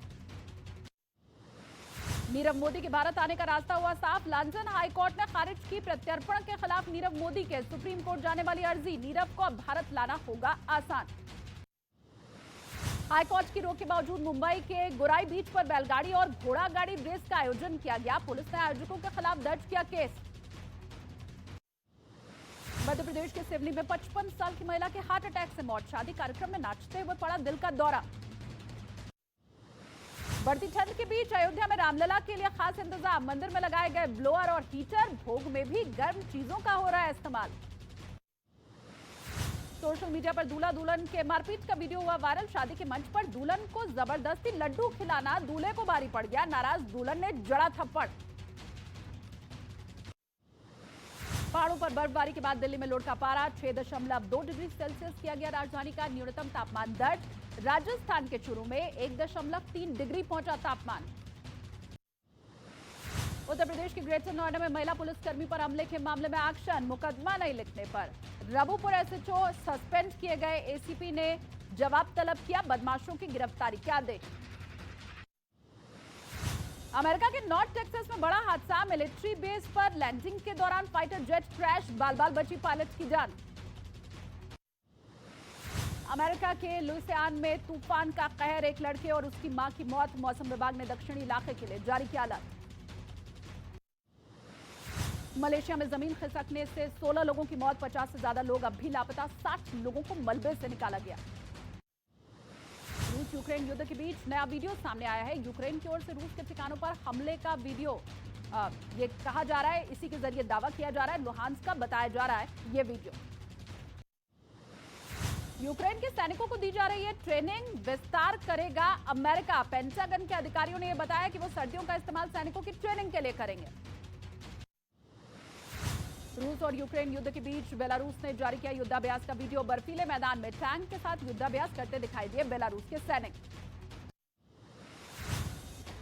नीरव मोदी के भारत आने का रास्ता हुआ साफ, लंदन हाईकोर्ट ने खारिज की प्रत्यर्पण के खिलाफ नीरव मोदी के सुप्रीम कोर्ट जाने वाली अर्जी, नीरव को अब भारत लाना होगा आसान। हाईकोर्ट की रोक के बावजूद मुंबई के गोराई बीच पर बैलगाड़ी और घोड़ा गाड़ी रेस का आयोजन किया गया, पुलिस ने आयोजकों के खिलाफ दर्ज किया केस। मध्य प्रदेश के सिवनी में 55 साल की महिला के हार्ट अटैक से मौत, शादी कार्यक्रम में नाचते हुए पड़ा दिल का दौरा। बढ़ती ठंड के बीच अयोध्या में रामलला के लिए खास इंतजाम, मंदिर में लगाए गए ब्लोअर और हीटर, भोग में भी गर्म चीजों का हो रहा है इस्तेमाल। सोशल मीडिया पर दूल्हा दुल्हन के मारपीट का वीडियो हुआ वायरल, शादी के मंच पर दुल्हन को जबरदस्ती लड्डू खिलाना, दूल्हे को भारी पड़ गया, नाराज दुल्हन ने जड़ा थप्पड़। पहाड़ों पर बर्फबारी के बाद दिल्ली में लुढ़का पारा, 6.2 डिग्री सेल्सियस किया गया राजधानी का न्यूनतम तापमान दर्ज। राजस्थान के चूरू में 1.3 डिग्री पहुंचा तापमान। उत्तर प्रदेश के ग्रेटर नोएडा में महिला पुलिसकर्मी पर हमले के मामले में एक्शन, मुकदमा नहीं लिखने पर रबुपुर एसएचओ सस्पेंड किए गए, एसीपी ने जवाब तलब किया, बदमाशों की गिरफ्तारी के आदेश। अमेरिका के नॉर्थ टेक्सास में बड़ा हादसा, मिलिट्री बेस पर लैंडिंग के दौरान फाइटर जेट क्रैश, बाल-बाल बची पायलट की जान। अमेरिका के लुइसियाना में तूफान का कहर, एक लड़के और उसकी मां की मौत, मौसम विभाग ने दक्षिणी इलाके के लिए जारी किया अलर्ट। मलेशिया में जमीन खिसकने से 16 लोगों की मौत, 50 से ज्यादा लोग अब भी लापता, 60 लोगों को मलबे से निकाला गया। रूस यूक्रेन युद्ध के बीच नया वीडियो सामने आया है, यूक्रेन की ओर से रूस के ठिकानों पर हमले का वीडियो ये कहा जा रहा है, इसी के जरिए दावा किया जा रहा है, लुहांस्क का बताया जा रहा है ये वीडियो। यूक्रेन के सैनिकों को दी जा रही है ट्रेनिंग, विस्तार करेगा अमेरिका, पेंटागन के अधिकारियों ने यह बताया कि वो सर्दियों का इस्तेमाल सैनिकों की ट्रेनिंग के लिए करेंगे। रूस और यूक्रेन युद्ध के बीच बेलारूस ने जारी किया युद्धाभ्यास का वीडियो, बर्फीले मैदान में टैंक के साथ युद्धाभ्यास करते दिखाई दिए बेलारूस के सैनिक।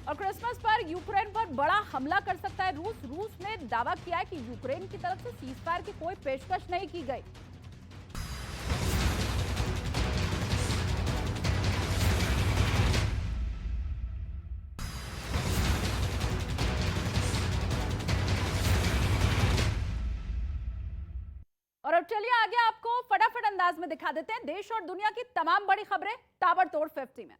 और क्रिसमस पर यूक्रेन पर बड़ा हमला कर सकता है रूस, रूस ने दावा किया है कि यूक्रेन की तरफ से सीजफायर की कोई पेशकश नहीं की गई। और अब चलिए आगे आपको फटाफट अंदाज में दिखा देते हैं देश और दुनिया की तमाम बड़ी खबरें ताबड़तोड़ 50 में।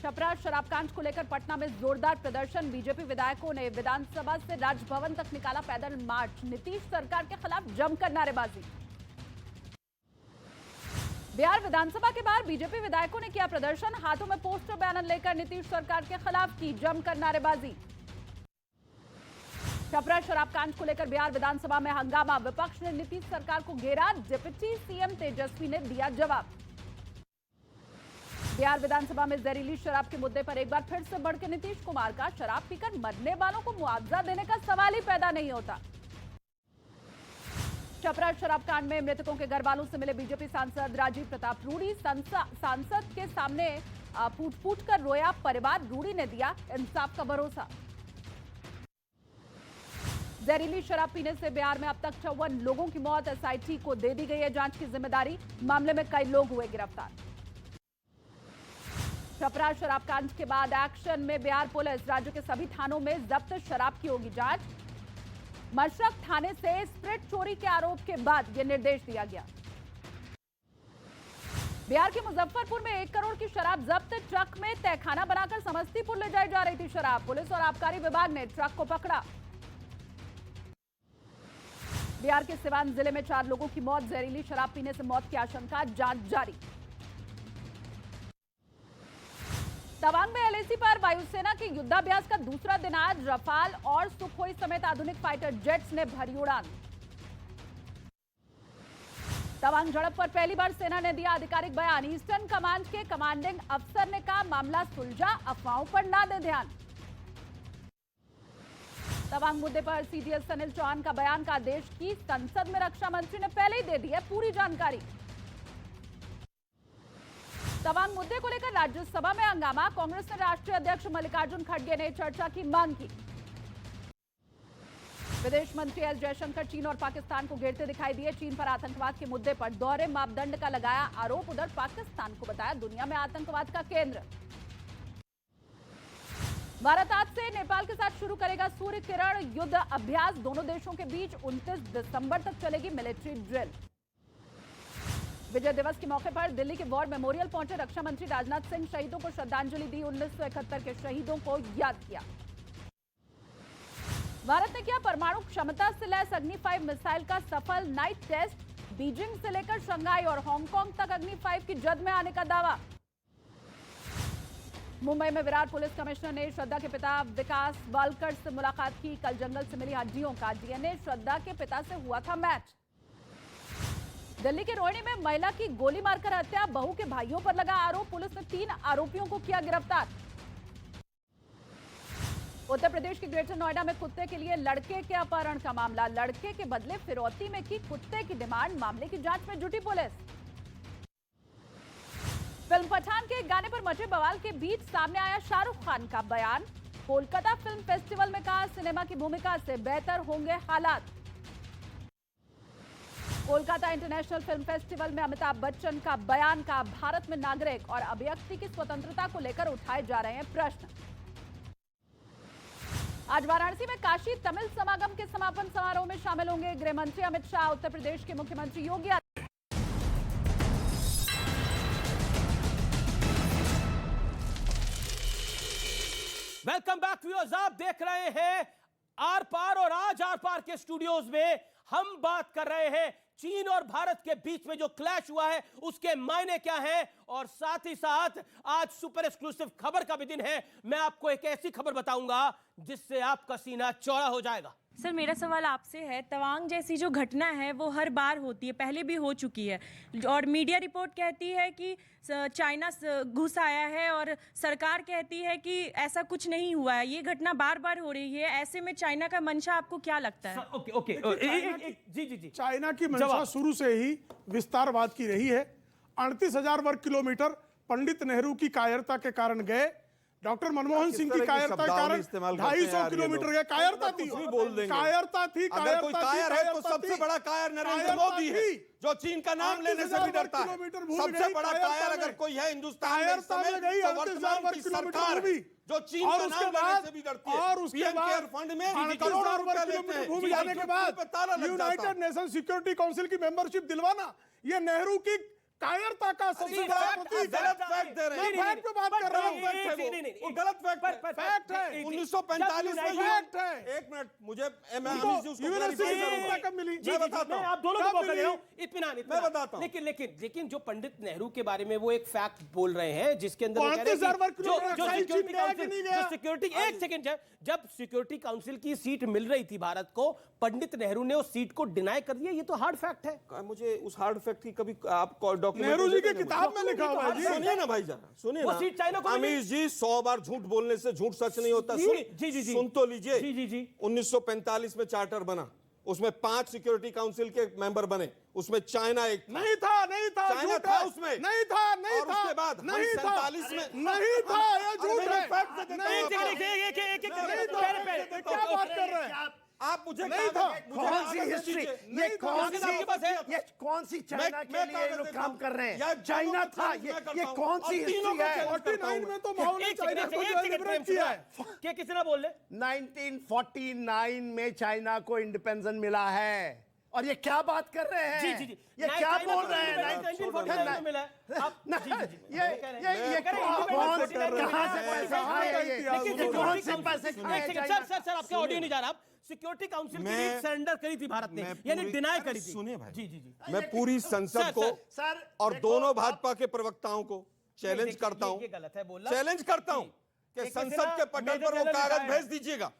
छपरा शराबकांड को लेकर पटना में जोरदार प्रदर्शन, बीजेपी विधायकों ने विधानसभा से राजभवन तक निकाला पैदल मार्च, नीतीश सरकार के खिलाफ जमकर नारेबाजी। बिहार विधानसभा के बाहर बीजेपी विधायकों ने किया प्रदर्शन, हाथों में पोस्टर बैनर लेकर नीतीश सरकार के खिलाफ की जमकर नारेबाजी। छपरा शराबकांड को लेकर बिहार विधानसभा में हंगामा, विपक्ष ने नीतीश सरकार को घेरा, डिप्टी सीएम तेजस्वी ने दिया जवाब। बिहार विधानसभा में जहरीली शराब के मुद्दे पर एक बार फिर से बढ़ के नीतीश कुमार का शराब पीकर मरने वालों को मुआवजा देने का सवाल ही पैदा नहीं होता। छपरा शराब कांड में मृतकों के घर वालों से मिले बीजेपी सांसद राजीव प्रताप रूडी। सांसद के सामने फूट फूट कर रोया परिवार। रूडी ने दिया इंसाफ का भरोसा। जहरीली शराब पीने से बिहार में अब तक 54 लोगों की मौत। एसआईटी को दे दी गई है जांच की जिम्मेदारी। मामले में कई लोग हुए गिरफ्तार। छपरा शराब कांड के बाद एक्शन में बिहार पुलिस। राज्य के सभी थानों में जब्त शराब की होगी जांच। मशरक थाने से स्प्रिट चोरी के आरोप के बाद यह निर्देश दिया गया। बिहार के मुजफ्फरपुर में 1 करोड़ की शराब जब्त। ट्रक में तहखाना बनाकर समस्तीपुर ले जाई जा रही थी शराब। पुलिस और आबकारी विभाग ने ट्रक को पकड़ा। बिहार के सिवान जिले में 4 लोगों की मौत। जहरीली शराब पीने से मौत की आशंका। जांच जारी। तवांग में एलएसी पर वायुसेना के युद्धाभ्यास का दूसरा दिन आज। रफाल और सुखोई समेत आधुनिक फाइटर जेट्स ने भरी उड़ान। तवांग झड़प पर पहली बार सेना ने दिया आधिकारिक बयान। ईस्टर्न कमांड के कमांडिंग अफसर ने कहा मामला सुलझा, अफवाहों पर ना दे ध्यान। तवांग मुद्दे पर सीडीएस अनिल चौहान का बयान का आदेश की संसद में रक्षा मंत्री ने पहले ही दे दी है पूरी जानकारी। तवांग मुद्दे को लेकर राज्यसभा में हंगामा। कांग्रेस ने राष्ट्रीय अध्यक्ष मल्लिकार्जुन खड़गे ने चर्चा की मांग की। विदेश मंत्री एस जयशंकर चीन और पाकिस्तान को घेरते दिखाई दिए। चीन पर आतंकवाद के मुद्दे पर दोहरे मापदंड का लगाया आरोप। उधर पाकिस्तान को बताया दुनिया में आतंकवाद का केंद्र। भारत आज से नेपाल के साथ शुरू करेगा सूर्य किरण युद्ध अभ्यास। दोनों देशों के बीच 29 दिसंबर तक चलेगी मिलिट्री ड्रिल। विजय दिवस के मौके पर दिल्ली के वॉर मेमोरियल पहुंचे रक्षा मंत्री राजनाथ सिंह। शहीदों को श्रद्धांजलि दी। 1971 के शहीदों को याद किया। भारत ने किया परमाणु क्षमता से लैस अग्नि 5 मिसाइल का सफल नाइट टेस्ट। बीजिंग से लेकर शंघाई और हांगकांग तक अग्नि 5 की जद में आने का दावा। मुंबई में विराट पुलिस कमिश्नर ने श्रद्धा के पिता विकास वालकर से मुलाकात की। कल जंगल से मिली हड्डियों का डीएनए श्रद्धा के पिता से हुआ था मैच। दिल्ली के रोहिणी में महिला की गोली मारकर हत्या। बहू के भाइयों पर लगा आरोप। पुलिस ने 3 आरोपियों को किया गिरफ्तार। उत्तर प्रदेश के ग्रेटर नोएडा में कुत्ते के लिए लड़के के अपहरण का मामला। लड़के के बदले फिरौती में की कुत्ते की डिमांड। मामले की जांच में जुटी पुलिस। फिल्म पठान के गाने पर मचे बवाल के बीच सामने आया शाहरुख खान का बयान। कोलकाता फिल्म फेस्टिवल में कहा सिनेमा की भूमिका से बेहतर होंगे हालात। कोलकाता इंटरनेशनल फिल्म फेस्टिवल में अमिताभ बच्चन का बयान। का भारत में नागरिक और अभिव्यक्ति की स्वतंत्रता को लेकर उठाए जा रहे हैं प्रश्न। आज वाराणसी में काशी तमिल समागम के समापन समारोह में शामिल होंगे गृह मंत्री अमित शाह। उत्तर प्रदेश के मुख्यमंत्री योगी वेलकम बैक व्यूअर्स। आप देख रहे हैं आर पार और आज आर पार के स्टूडियोज में हम बात कर रहे हैं चीन और भारत के बीच में जो क्लैश हुआ है उसके मायने क्या हैं और साथ ही साथ आज सुपर एक्सक्लूसिव खबर का भी दिन है। मैं आपको एक ऐसी खबर बताऊंगा जिससे आपका सीना चौड़ा हो जाएगा। सर मेरा सवाल आपसे है, तवांग जैसी जो घटना है वो हर बार होती है, पहले भी हो चुकी है और मीडिया रिपोर्ट कहती है कि चाइना घुस आया है और सरकार कहती है कि ऐसा कुछ नहीं हुआ है। ये घटना बार बार हो रही है। ऐसे में चाइना का मंशा आपको क्या लगता है? ओके जी चाइना की मंशा शुरू से ही विस्तारवाद की रही है। 38,000 वर्ग किलोमीटर पंडित नेहरू की कायरता के कारण गए। डॉक्टर मनमोहन सिंह की कायरता के कारण 250 किलोमीटर गए। कायरता थी, कायरता थी। अगर कोई कायर है तो सबसे बड़ा कायर नरेंद्र मोदी है जो चीन का नाम लेने से भी डरता है। सबसे बड़ा कायर अगर कोई है हिंदुस्तान में तो वर्तमान की सरकार जो चीन का नाम लेने से भी डरती है। और उसके बाद फंड में करोड़ों रुपए लेते हैं। भूमि जाने के बाद यूनाइटेड नेशन सिक्योरिटी काउंसिल की मेंबरशिप दिलवाना ये नेहरू की कायरता का सबसे बड़ा प्रतीक। गलत फैक्ट दे रहे हैं। फैक्ट पे बात कर रहा हूं। वो गलत फैक्ट है। 1945 में फैक्ट है। एक मिनट मुझे मैं कब मिली मैं बताता हूं। आप दोनों को मौका दे रहा हूं। इत्मीनान मैं बताता हूं। लेकिन जो पंडित नेहरू के बारे में वो एक फैक्ट बोल रहे हैं जिसके अंदर सिक्योरिटी एक सेकंड जब सिक्योरिटी काउंसिल की सीट मिल रही थी भारत को, पंडित नेहरू ने उस सीट को डिनाई कर दिया। ये तो हार्ड फैक्ट है। मुझे उस हार्ड फैक्ट की कभी आप डॉक्यूमेंट नेहरू जी की किताब में लिखा हुआ है जी। सुनिए ना भाई जरा, सुनिए वो ना। सीट चाइना को अमीश जी 100 बार झूठ बोलने से झूठ सच नहीं होता। सुनिए, सुन तो लीजिए। 1945 में चार्टर बना, उसमें 5 सिक्योरिटी काउंसिल के मेंबर बने, उसमें चाइना एक नहीं था चाइना झूठ था है। उसमें, नहीं था और उसके बाद नहीं था 47 में नहीं था, ये झूठ है। क्या बात कर रहे हैं आप? मुझे नहीं था। कौन सी हिस्ट्री, ये कौन सी चाइना के लिए ये लोग काम कर रहे हैं? चाइना था, ये कौन सी हिस्ट्री है? 49 में तो माओ ने चाइना को लिबरेट किया है। क्या कितना बोल रहे? 1949 में चाइना को इंडिपेंडेंस मिला है, और ये क्या बात कर रहे हैं? जी। ये क्या बोल रहे हैं? 1949 में मिला है। ये कौन कहां से पैसे खाए? ये कौन से पैसे खाए? सर आपका ऑडियो नहीं जा रहा। सिक्योरिटी काउंसिल के लिए सरेंडर करी थी भारत ने, यानी डिनाई करी थी। सुनिए भाई, जी। मैं पूरी संसद को और दोनों भाजपा के प्रवक्ताओं को चैलेंज करता हूं, चैलेंज करता हूं कि संसद के पटल पर वो कागज भेज दीजिएगा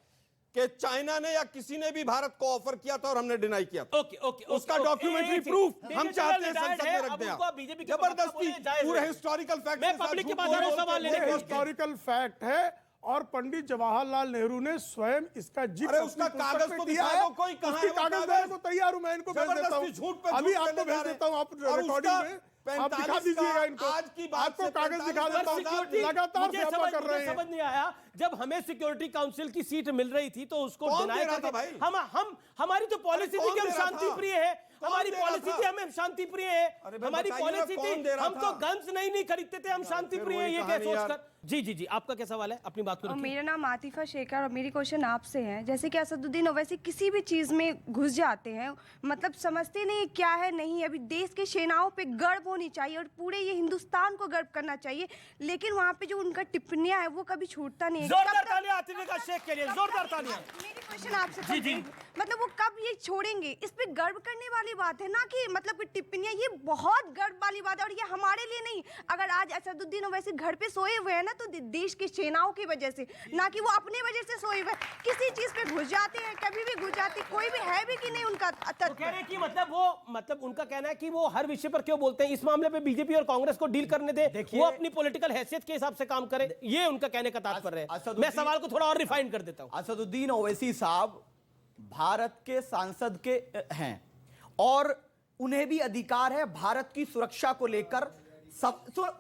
कि चाइना ने या किसी ने भी भारत को ऑफर किया था और हमने डिनाई किया था। ओके, उसका डॉक्यूमेंट्री प्रूफ हम चाहते हैं संसद में रख दें। जबरदस्ती पूरे हिस्टोरिकल फैक्ट मैं पब्लिक के पास सवाल लेने के लिए। हिस्टोरिकल फैक्ट है, और पंडित जवाहरलाल नेहरू ने स्वयं इसका जिक्र उसका कागज तो दिया दिखा है। दो, कोई कहां है उसकी वो कागज देने को तैयार हूं मैं, इनको भेज देता हूं। झूठ पे अभी झूठ आपको चले जा भेज रहे देता हूं, आप और रिकॉर्डिंग उसका में आप दिखा दीजिएगा इनको। आज की बात आपको से कागज दिखा देता हूं। लगातार से समझ कर रहे हैं। समझ नहीं आया, जब हमें सिक्योरिटी काउंसिल की सीट मिल रही थी तो उसको कौन डिनाई दे रहा था करके भाई? हम हमारी तो पॉलिसी थी कि हम शांति प्रिय है, हमारी पॉलिसी थी हमें शांति प्रिय है, हमारी पॉलिसी थी हम तो गन्स नहीं खरीदते थे, हम शांति प्रिय है, ये क्या सोचकर। जी आपका क्या सवाल है? अपनी बात को रखिए। मेरा नाम आतिफा शेखर और मेरी क्वेश्चन आपसे है, जैसे कि असदुद्दीन ओवैसी किसी भी चीज़ में घुस जाते हैं, मतलब समझते नहीं क्या है नहीं। अभी देश के सेनाओं पे गर्व होनी चाहिए और पूरे ये हिंदुस्तान को गर्व करना चाहिए, लेकिन वहाँ पे जो उनका टिप्पणियां है वो कभी छूटता नहीं है। जोरदार तालियां आतिफा शेख के लिए, जोरदार तालियां। मेरी क्वेश्चन आपसे जी मतलब वो कब ये छोड़ेंगे? इस पे गर्व करने वाली बात है ना, कि मतलब कि टिप्पणियां, ये बहुत गर्व वाली बात है, और ये हमारे लिए नहीं। अगर आज असदुद्दीन ओवैसी घर पे सोए हुए हैं ना, तो देश की सेनाओं की वजह से, ना कि वो अपनी वजह से सोए हुए। किसी चीज पे घुस जाते हैं, कभी भी घुस जाते, कोई भी है भी कि नहीं उनका तो कह रहे कि मतलब उनका कहना है कि वो हर विषय पर क्यों बोलते हैं, इस मामले पे बीजेपी और कांग्रेस को डील करने दे, वो अपनी पॉलिटिकल हैसियत के हिसाब से काम करे, ये उनका कहने का तात्पर्य है। मैं सवाल को थोड़ा और रिफाइन कर देता हूं। असदुद्दीन ओवैसी साहब भारत के सांसद के हैं और उन्हें भी अधिकार है भारत की सुरक्षा को लेकर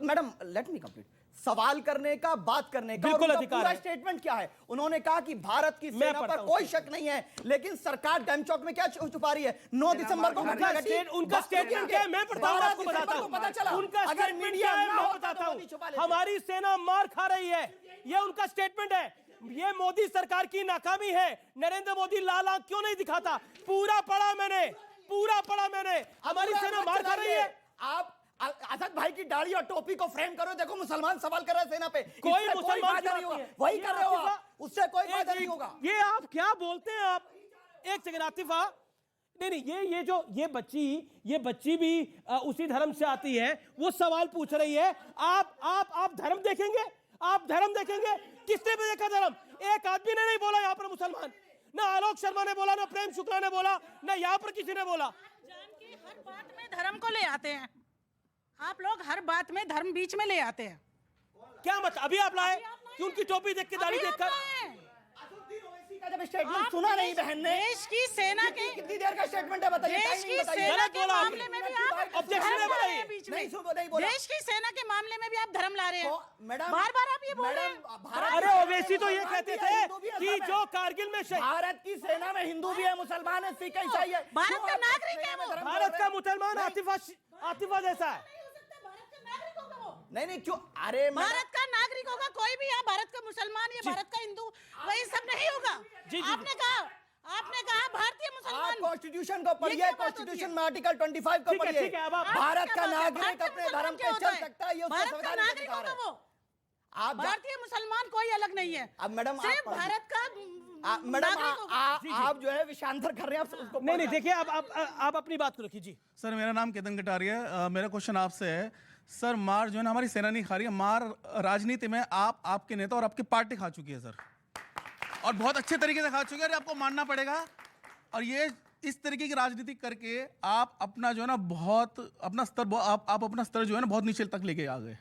मैडम लेट मी कंप्लीट, सवाल करने का, बात करने का। बिल्कुल और अधिकार पूरा है। स्टेटमेंट क्या है? उन्होंने कहा कि भारत की सेना पर कोई शक नहीं है, लेकिन सरकार डैम चौक में क्या छुपा रही है? 9 दिसंबर को घटना घटी। उनका स्टेटमेंट क्या है मैं पढ़ता हूं, आपको बताता हूं। पता चला उनका अगर मीडिया मैं बताता हूं, हमारी सेना मार खा रही है, ये उनका स्टेटमेंट है। ये मोदी सरकार की नाकामी है। नरेंद्र मोदी लाल आंख क्यों नहीं दिखाता? पूरा पढ़ा मैंने। हमारी सेना मार खा रही है। आप असद भाई की दाढ़ी और टोपी को फ्रेम करो, देखो मुसलमान सवाल कर रहे हैं सेना पे। कोई मुसलमान नहीं होगा, वही कर रहे हो आप, उससे कोई फायदा नहीं होगा। ये आप क्या बोलते हैं आप? एक सेकंड आतिफा, नहीं, ये बच्ची भी उसी धर्म से आती है, वो सवाल पूछ रही है। आप धर्म देखेंगे? आप धर्म देखेंगे? किसने भी देखा धर्म? एक आदमी ने नहीं बोला यहाँ पर मुसलमान, ना आलोक शर्मा ने बोला, ना प्रेम शुक्ला ने बोला, ना यहाँ पर किसी ने बोला। हर बात में धर्म को ले आते हैं आप लोग, हर बात में धर्म बीच में ले आते हैं। क्या मतलब? अभी आप लाए कि उनकी टोपी देख के, दाढ़ी देखकर? जब स्टेटमेंट सुना नहीं बहन ने, देश की सेना के कितनी देर का स्टेटमेंट है बताइए? देश की सेना के मामले में भी आप ऑब्जेक्शन धर्म ला रहे हैं नहीं बीच में। नहीं बोला। देश की सेना के मामले में भी आप धर्म ला रहे हैं। मैडम बार-बार आप ये बोल रहे हैं। अरे ओवैसी तो ये कहते थे कि जो कारगिल में भारत की सेना में हिंदू भी है, मुसलमान है, सिख ईसाई है। भारत का नागरिक है वो। भारत का मुसलमान आतिफा जैसा है। नहीं क्यों? अरे भारत का नागरिक होगा कोई भी, या भारत का मुसलमान या भारत का हिंदू, वही सब नहीं होगा। आपने कहा भारतीय मुसलमान। कॉन्स्टिट्यूशन को पढ़िए, कॉन्स्टिट्यूशन में आर्टिकल 25 को पढ़िए। भारत का नागरिक अपने धर्म पे चल सकता है, ये उसका संवैधानिक अधिकार है। आप भारतीय मुसलमान कोई अलग नहीं है। अब मैडम सिर्फ भारत का मैडम आप जो है विषयांतर कर रहे हैं उसको। नहीं देखिए, आप अपनी बात को रखिए जी। सर मेरा नाम केतन कटारिया है। मेरा क्वेश्चन आपसे है सर, मार जो है ना हमारी सेना नहीं खा रही है, मार राजनीति में आपके नेता और आपकी पार्टी खा चुकी है सर, और बहुत अच्छे तरीके से खा चुकी है, आपको मानना पड़ेगा। और ये इस तरीके की राजनीति करके आप अपना जो है ना बहुत अपना स्तर आप अपना स्तर जो है ना बहुत नीचे तक लेके आ गए।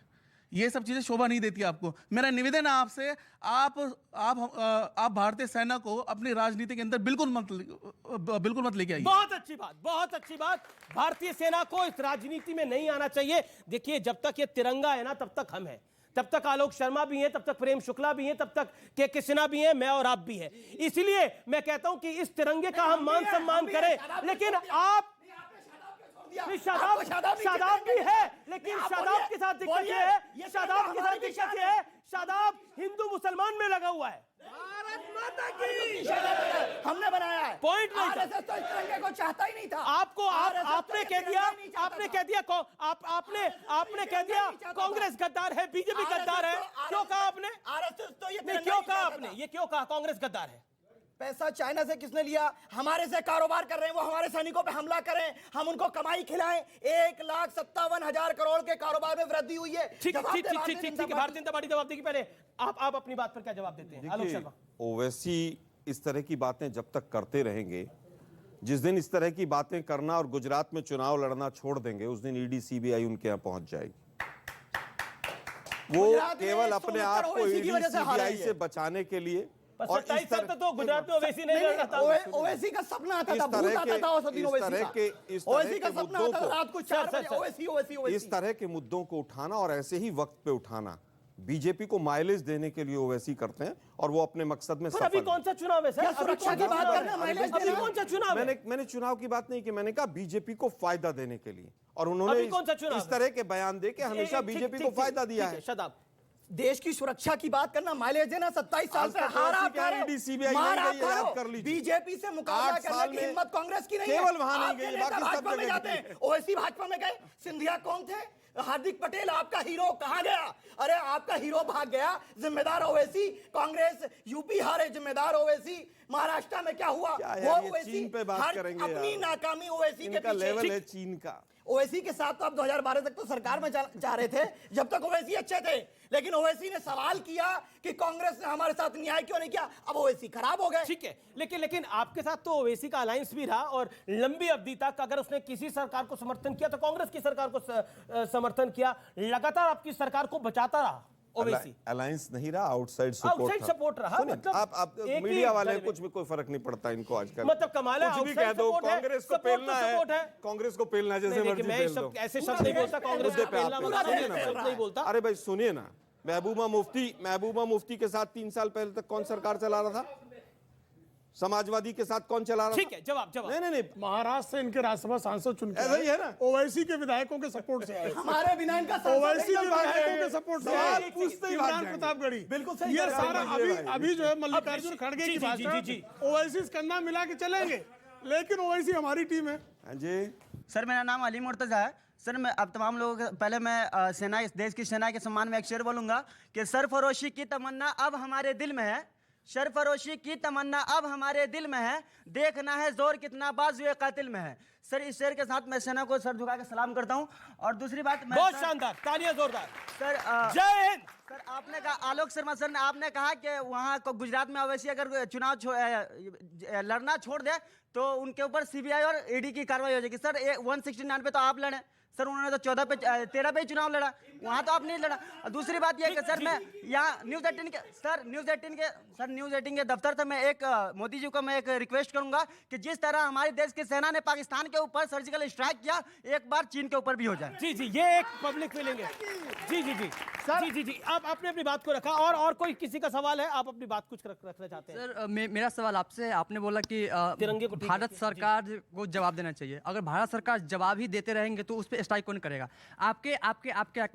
ये सब चीजें शोभा नहीं देती आपको। मेरा निवेदन है आपसे, आप भारतीय सेना को अपनी राजनीति के अंदर बिल्कुल मत लेके आइए। बहुत अच्छी बात, बहुत अच्छी बात। भारतीय सेना को इस राजनीति में नहीं आना चाहिए। देखिए, जब तक ये तिरंगा है ना तब तक हम हैं, तब तक आलोक शर्मा भी हैं, तब तक प्रेम शुक्ला भी हैं, तब तक के सिन्हा भी हैं, मैं और आप भी हैं। इसलिए मैं कहता हूं कि इस तिरंगे का हम मान सम्मान करें, लेकिन आप शादाब भी है, लेकिन शादाब के साथ दिक्कत ये है, शादाब के साथ दिक्कत ये है, शादाब हिंदू मुसलमान में लगा हुआ है। भारत माता की हमने बनाया है, पॉइंट नहीं था। आरएसएस तो इस तिरंगे को चाहता ही नहीं था। आपने कह दिया आपने कह दिया कांग्रेस गद्दार है, बीजेपी गद्दार है। क्यों कहा आपने? आरएसएस तो ये क्यों कहा आपने? ये क्यों कहा कांग्रेस गद्दार है? पैसा चाइना से किसने लिया? हमारे से कारोबार कर रहे हैं, वो हमारे सैनिकों पे हमला करें, हम उनको कमाई खिलाएं। 1,57,000 करोड़ के कारोबार में वृद्धि हुई है। ठीक है, भारतीय जनता पार्टी जवाब देगी। पहले आप अपनी बात पर क्या जवाब देते हैं आलोक शर्मा? ओवैसी इस तरह की बातें जब तक करते रहेंगे, जिस दिन इस तरह की बातें करना और गुजरात में चुनाव लड़ना छोड़ देंगे, उस दिन ईडी सीबीआई उनके यहाँ पहुंच जाएगी। वो केवल अपने आप को ईडी सीबीआई से बचाने के लिए, और 27 साल तक तो गुजरात में ओवैसी नहीं लड़ रहा था। ओवैसी का सपना आता था, भूत आता था उस दिन ओवैसी का सपना आता था, रात को 4 बजे ओवैसी। इस तरह के मुद्दों को उठाना और ऐसे ही वक्त पे उठाना बीजेपी को माइलेज देने के लिए ओवैसी करते हैं, और वो अपने मकसद में सफल। अभी कौन सा चुनाव है सर? सुरक्षा की बात करना, माइलेज अभी कौन सा चुनाव है? मैंने चुनाव की बात नहीं की, मैंने कहा बीजेपी को फायदा देने के लिए, और उन्होंने इस तरह के बयान दे के हमेशा बीजेपी को फायदा दिया है। शादाब, देश की सुरक्षा की बात करना, माइलेज देना, 27 साल से हारा बीजेपी से मुकाबला करने की हिम्मत कांग्रेस की नहीं है। केवल वहां नहीं गई, बाकी सब भाजपा में जाते हैं। ओवैसी भाजपा में गए। सिंधिया कौन थे? हार्दिक पटेल आपका हीरो कहां गया? अरे आपका हीरो भाग गया, जिम्मेदार ओवैसी। कांग्रेस यूपी हारे, जिम्मेदार ओवैसी। महाराष्ट्र में क्या हुआ? वो ओवैसी पे बात करेंगे, अपनी नाकामी ओवैसी के लेवल है चीन का। ओवैसी के साथ तो आप 2012 तक तो सरकार में जा रहे थे, जब तक ओवैसी अच्छे थे। लेकिन ओवैसी ने सवाल किया कि कांग्रेस ने हमारे साथ न्याय क्यों नहीं किया। अब ओवैसी खराब हो गए। ठीक है, लेकिन आपके साथ तो ओवैसी का अलायंस भी रहा, और लंबी अवधि तक अगर उसने किसी सरकार को समर्थन किया तो कांग्रेस की सरकार को समर्थन किया, लगातार आपकी सरकार को बचाता रहा ओवैसी। अलायंस नहीं रहा, आउटसाइड सपोर्ट रहा। मतलब आप मीडिया वाले कुछ भी कोई फर्क नहीं पड़ता इनको आजकल। मतलब कमाल है, कुछ भी कह दो, कांग्रेस को पेलना है, कांग्रेस को पेलना जैसे मर्जी पेल दो। ऐसे शब्द नहीं बोलता कांग्रेस को पेलना, नहीं बोलता। अरे भाई सुनिए ना, महबूबा मुफ्ती के साथ 3 साल पहले तक कौन सरकार चला रहा था? समाजवादी के साथ कौन चला रहा? ठीक है, जवाब नहीं। महाराष्ट्र से इनके राज्यसभा सांसद चुन के ऐसा ही है ना, ओवैसी के विधायकों के सपोर्ट से आए। हमारे बिना इनका ओवैसी के विधायकों के सपोर्ट से आए। इमरान प्रतापगढ़ी, बिल्कुल सही। ये सारा अभी जो है मल्लिकार्जुन खड़गे की भाषण, ओवैसी कंधा मिला के चलेंगे, लेकिन ओवैसी हमारी टीम है। जी सर, मेरा नाम अली मुर्तजा है। सर, मैं अब तमाम लोगों के पहले मैं सेना, इस देश की सेना के सम्मान में एक शेर बोलूंगा कि सरफरोशी की तमन्ना अब हमारे दिल में है, सरफरोशी की तमन्ना अब हमारे दिल में है, देखना है जोर कितना बाजुए कातिल में है। सर, इस शेर के साथ मैं सेना को सर झुका के सलाम करता हूं। और दूसरी बात, बहुत शानदार, तालियां जोरदार सर। जय हिंद। सर, आपने कहा, आलोक शर्मा सर ने आपने कहा कि वहां को गुजरात में ओवैसी अगर चुनाव लड़ना छोड़ दे तो उनके ऊपर सीबीआई और ईडी की कार्रवाई हो जाएगी। सर, 169 पे तो आप लड़े सर, उन्होंने तो 13 पे ही चुनाव लड़ा, वहां तो आप नहीं लड़ा। और दूसरी बात यह कि सर, मैं यहाँ न्यूज 18 के दफ्तर से मैं एक मोदी जी को मैं एक रिक्वेस्ट करूंगा कि जिस तरह हमारे देश की सेना ने पाकिस्तान के ऊपर सर्जिकल स्ट्राइक किया, एक बार चीन के ऊपर भी हो जाए। जी, ये एक पब्लिक फीलिंग है। जी सर, जी आप आपने अपनी बात को रखा, और कोई किसी का सवाल है? आप अपनी बात कुछ रखना चाहते हैं? सर, मेरा सवाल आपसे, आपने बोला कि तिरंगे को भारत सरकार को जवाब देना चाहिए। अगर भारत सरकार जवाब ही देते रहेंगे तो उस पर स्ट्राइक कौन करेगा? आपके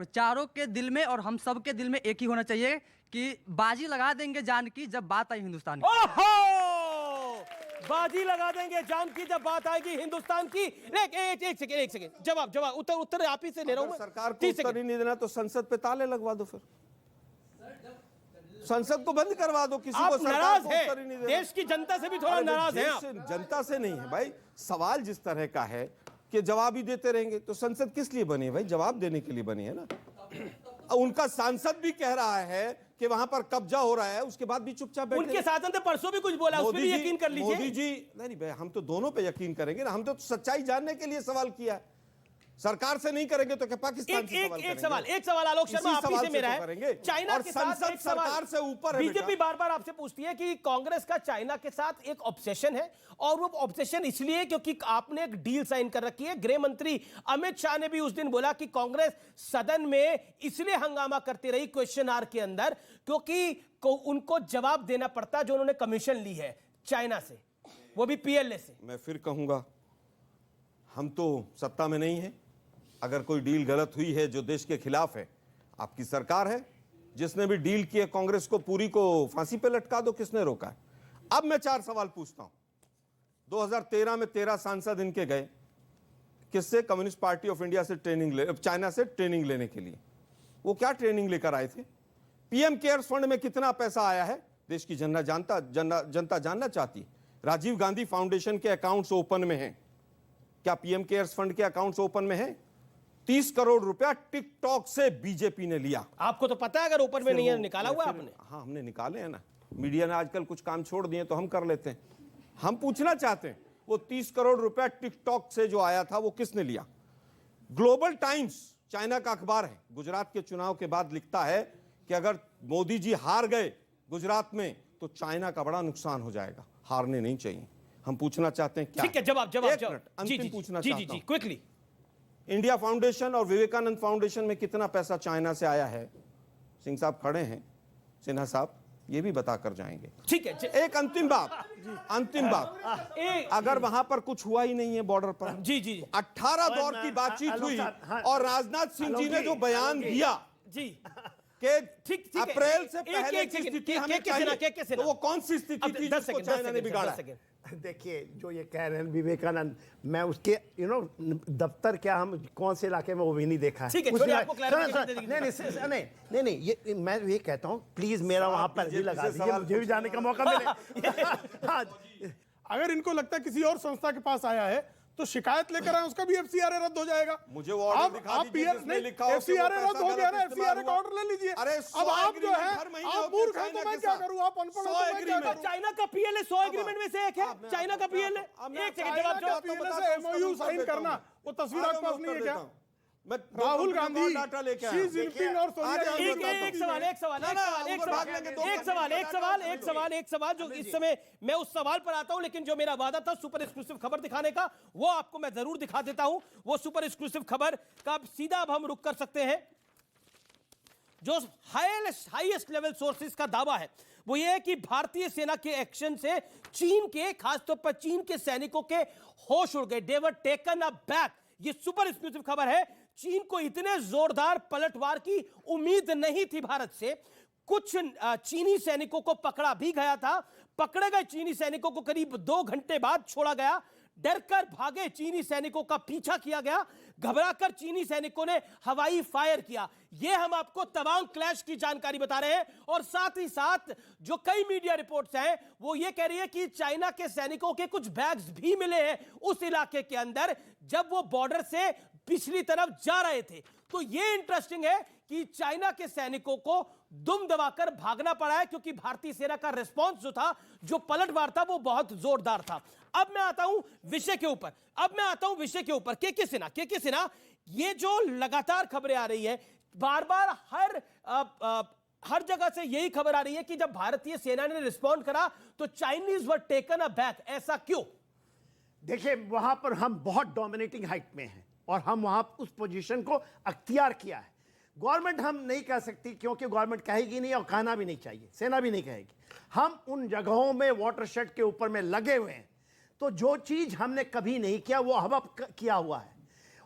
चारों के दिल में और हम सब के दिल में एक ही होना चाहिए कि बाजी लगा देंगे जान की जब बात आई हिंदुस्तान की। ओहो! बाजी लगा देंगे जान की जब बात आएगी हिंदुस्तान की। एक सेकंड, जवाब उत्तर आप ही से ले रहा हूं। सरकार को उत्तर ही नहीं देना तो संसद पे ताले लगवा दो, फिर संसद को बंद करवा दो। किसी को सरकार को उत्तर ही नहीं देना। देश की जनता से भी थोड़ा नाराज है। जनता से नहीं है भाई, सवाल जिस तरह का है कि जवाब ही देते रहेंगे तो संसद किस लिए बनी है भाई? जवाब देने के लिए बनी है ना। उनका सांसद भी कह रहा है कि वहां पर कब्जा हो रहा है, उसके बाद भी चुपचाप बैठे। उनके सांसद ने परसों भी कुछ बोला, उस पे भी यकीन कर लीजिए। मोदी जी नहीं भाई, हम तो दोनों पे यकीन करेंगे ना, हम तो सच्चाई जानने के लिए सवाल किया है। सरकार से नहीं करेंगे तो क्या पाकिस्तान से सवाल करेंगे? एक सवाल आलोक शर्मा आप ही से मेरा है। चाइना के साथ संसद सरकार से ऊपर है। बीजेपी बार-बार आपसे पूछती है कि कांग्रेस का चाइना के साथ एक ऑब्सेशन है, और वो ऑब्सेशन इसलिए क्योंकि आपने एक डील साइन कर रखी है। गृह मंत्री अमित शाह ने भी उस दिन बोला कि कांग्रेस सदन में इसलिए हंगामा करती रही क्वेश्चन आवर के अंदर क्योंकि उनको जवाब देना पड़ता जो उन्होंने कमीशन ली है चाइना से, वो भी पीएलए से। मैं फिर कहूंगा, हम तो सत्ता में नहीं है। अगर कोई डील गलत हुई है जो देश के खिलाफ है, आपकी सरकार है, जिसने भी डील की है कांग्रेस को पूरी को फांसी पे लटका दो, किसने रोका है? अब मैं 4 सवाल पूछता हूं। 2013 में 13 सांसद इनके गए, किससे? कम्युनिस्ट पार्टी ऑफ इंडिया से चाइना से ट्रेनिंग लेने के लिए। वो क्या ट्रेनिंग लेकर आए थे? पीएम केयर्स फंड में कितना पैसा आया है, देश की जनता जानना चाहती है। राजीव गांधी फाउंडेशन के अकाउंट्स ओपन में हैं, क्या पीएम केयर्स फंड के अकाउंट्स ओपन में हैं? 30 करोड़ रुपया टिकटॉक से बीजेपी ने लिया। आपको तो पता है, अगर ओपन में नहीं है निकाला हुआ आपने? हाँ, हमने निकाले हैं ना। मीडिया ने आजकल कुछ काम छोड़ दिए तो हम कर लेते हैं। हम पूछना चाहते हैं, वो 30 करोड़ रुपया टिकटॉक से जो आया था वो किसने लिया? ग्लोबल टाइम्स, चाइना का अखबार है, गुजरात के चुनाव के बाद लिखता है कि अगर मोदी जी हार गए गुजरात में तो चाइना का बड़ा नुकसान हो जाएगा। हारने नहीं चाहिए। हम पूछना चाहते हैं क्या? ठीक है, जवाब अंतिम पूछना जी चाहता जी क्विकली। इंडिया फाउंडेशन और विवेकानंद फाउंडेशन में कितना पैसा चाइना से आया है? सिंह साहब खड़े हैं, सिन्हा साहब ये भी बता कर जाएंगे। ठीक है, एक अंतिम बात, अगर वहां पर कुछ हुआ ही नहीं है बॉर्डर पर, जी जी 18 दौर की बातचीत हुई और राजनाथ सिंह जी ने जो बयान दिया जी कि अप्रैल से पहले की स्थिति हमें चाहिए, तो वो कौन सी स्थिति थी जिसको चाइना ने बिगाड़ा? देखिए, जो ये कह रहे हैं विवेकानंद, मैं उसके दफ्तर क्या, हम कौन से इलाके में वो भी नहीं देखा है। नहीं, ये मैं ये कहता हूँ, प्लीज मेरा वहां पर भी लगा दीजिए, मुझे भी जाने का मौका मिले। हाँ, अगर इनको लगता है किसी और संस्था के पास आया है तो शिकायत लेकर आए, उसका भी एफसीआरए रद्द हो जाएगा। मुझे वो ऑर्डर दिखा दीजिए जिसमें लिखा हो एफसीआरए रद्द हो गया ना, एफसीआरए का ऑर्डर ले लीजिए। अब आप जो है, आप मूर्ख हैं तो मैं क्या करूं, आप अनपढ़ हो तो मैं क्या करूं? चाइना का पीएलए 100 एग्रीमेंट में से एक है। चाइना का पीएलए, एक सेकंड जवाब पीएलए से एमओयू साइन करना, वो तस्वीर आपके पास नहीं है क्या? राहुल गांधी, शी जिनपिंग और सोनिया गांधी। एक सवाल जो इस समय मैं उस सवाल पर आता हूं, लेकिन जो मेरा वादा था सुपर एक्सक्लूसिव खबर दिखाने का, वो आपको मैं जरूर दिखा देता हूं। वो सुपर एक्सक्लूसिव खबर का सीधा अब हम रुक कर सकते हैं। जो हाईएस्ट लेवल सोर्सेज का दावा है वो ये है कि भारतीय सेना के एक्शन से चीन के, खासतौर पर चीन के सैनिकों के होश उड़ गए। दे वर टेकन अ बैक। ये सुपर एक्सक्लूसिव खबर है। चीन को इतने जोरदार पलटवार की उम्मीद नहीं थी भारत से। कुछ चीनी सैनिकों को पकड़ा भी गया था। पकड़े गए चीनी सैनिकों को करीब 2 घंटे बाद छोड़ा गया। डरकर भागे चीनी सैनिकों का पीछा किया गया। घबराकर चीनी सैनिकों ने हवाई फायर किया। यह हम आपको तवांग क्लैश की जानकारी बता रहे हैं। और साथ ही साथ जो कई मीडिया रिपोर्ट्स हैं वो ये कह रही है कि चाइना के सैनिकों के कुछ बैग्स भी मिले हैं उस इलाके के अंदर जब वो बॉर्डर से पिछली तरफ जा रहे थे। तो ये इंटरेस्टिंग है कि चाइना के सैनिकों को दुम दबाकर भागना पड़ा है, क्योंकि भारतीय सेना का रिस्पांस जो था, जो पलटवार था, वो बहुत जोरदार था। अब मैं आता हूं विषय के ऊपर। के सिन्हा, ये जो लगातार खबरें आ रही है, बार बार हर जगह से यही खबर आ रही है कि जब भारतीय सेना ने रिस्पॉन्ड करा तो Chinese were taken a back. ऐसा क्यों? देखिए, वहां पर हम बहुत डोमिनेटिंग हाइट में हैं और हम वहां उस पोजीशन को अख्तियार किया है। गवर्नमेंट हम नहीं कह सकती, क्योंकि गवर्नमेंट कहेगी नहीं और कहना भी नहीं चाहिए, सेना भी नहीं कहेगी। हम उन जगहों में वाटरशेड के ऊपर में लगे हुए हैं। तो जो चीज हमने कभी नहीं किया वो अब किया हुआ है।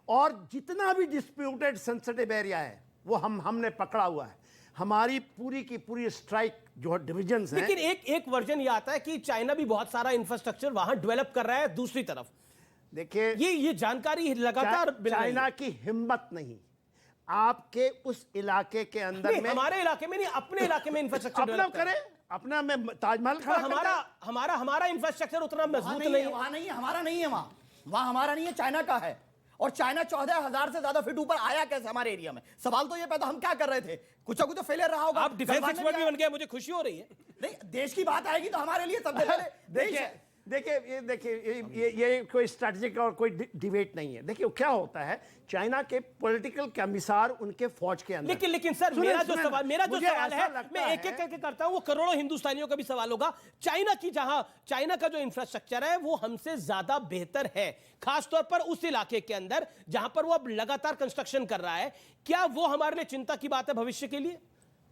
और जितना भी डिस्प्यूटेड सेंसिटिव एरिया है वो हमने पकड़ा हुआ है। हमारी पूरी की पूरी स्ट्राइक जो डिविजन्स हैं। लेकिन एक वर्जन ये आता है कि चाइना भी बहुत सारा इंफ्रास्ट्रक्चर वहां डेवलप कर रहा है दूसरी तरफ। देखिए, ये जानकारी लगातार चाइना की हिम्मत नहीं आपके उस इलाके के अंदर में, हमारे इलाके में नहीं, अपने इलाके में इंफ्रास्ट्रक्चर अपना करे, अपना में ताजमहल खड़ा हमारा इंफ्रास्ट्रक्चर उतना मजबूत नहीं है। वहां नहीं है, हमारा नहीं है, वहां हमारा नहीं है, चाइना का है। और चाइना 14,000 से ज्यादा फीट ऊपर आया कैसे हमारे एरिया में? सवाल तो ये पैदा, हम क्या कर रहे थे? कुछ ना कुछ तो फेलियर रहा होगा। आप डिफेंस एक्सपर्ट भी बन गए, मुझे खुशी हो रही है। नहीं, देश की बात आएगी तो हमारे लिए सबसे पहले देश है। देखिए ये कोई स्ट्रैटेजिक और कोई डिबेट नहीं है। देखिए क्या होता है, चाइना के पॉलिटिकल कमिश्नर उनके फौज के अंदर। लेकिन सर मेरा जो सवाल है मैं एक एक करके करता हूं, वो करोड़ों हिंदुस्तानियों का भी सवाल होगा। चाइना का जो इंफ्रास्ट्रक्चर है वो हमसे ज्यादा बेहतर है, खासतौर पर उस इलाके के अंदर जहां पर वो अब लगातार कंस्ट्रक्शन कर रहा है। क्या वो हमारे लिए चिंता की बात है भविष्य के लिए?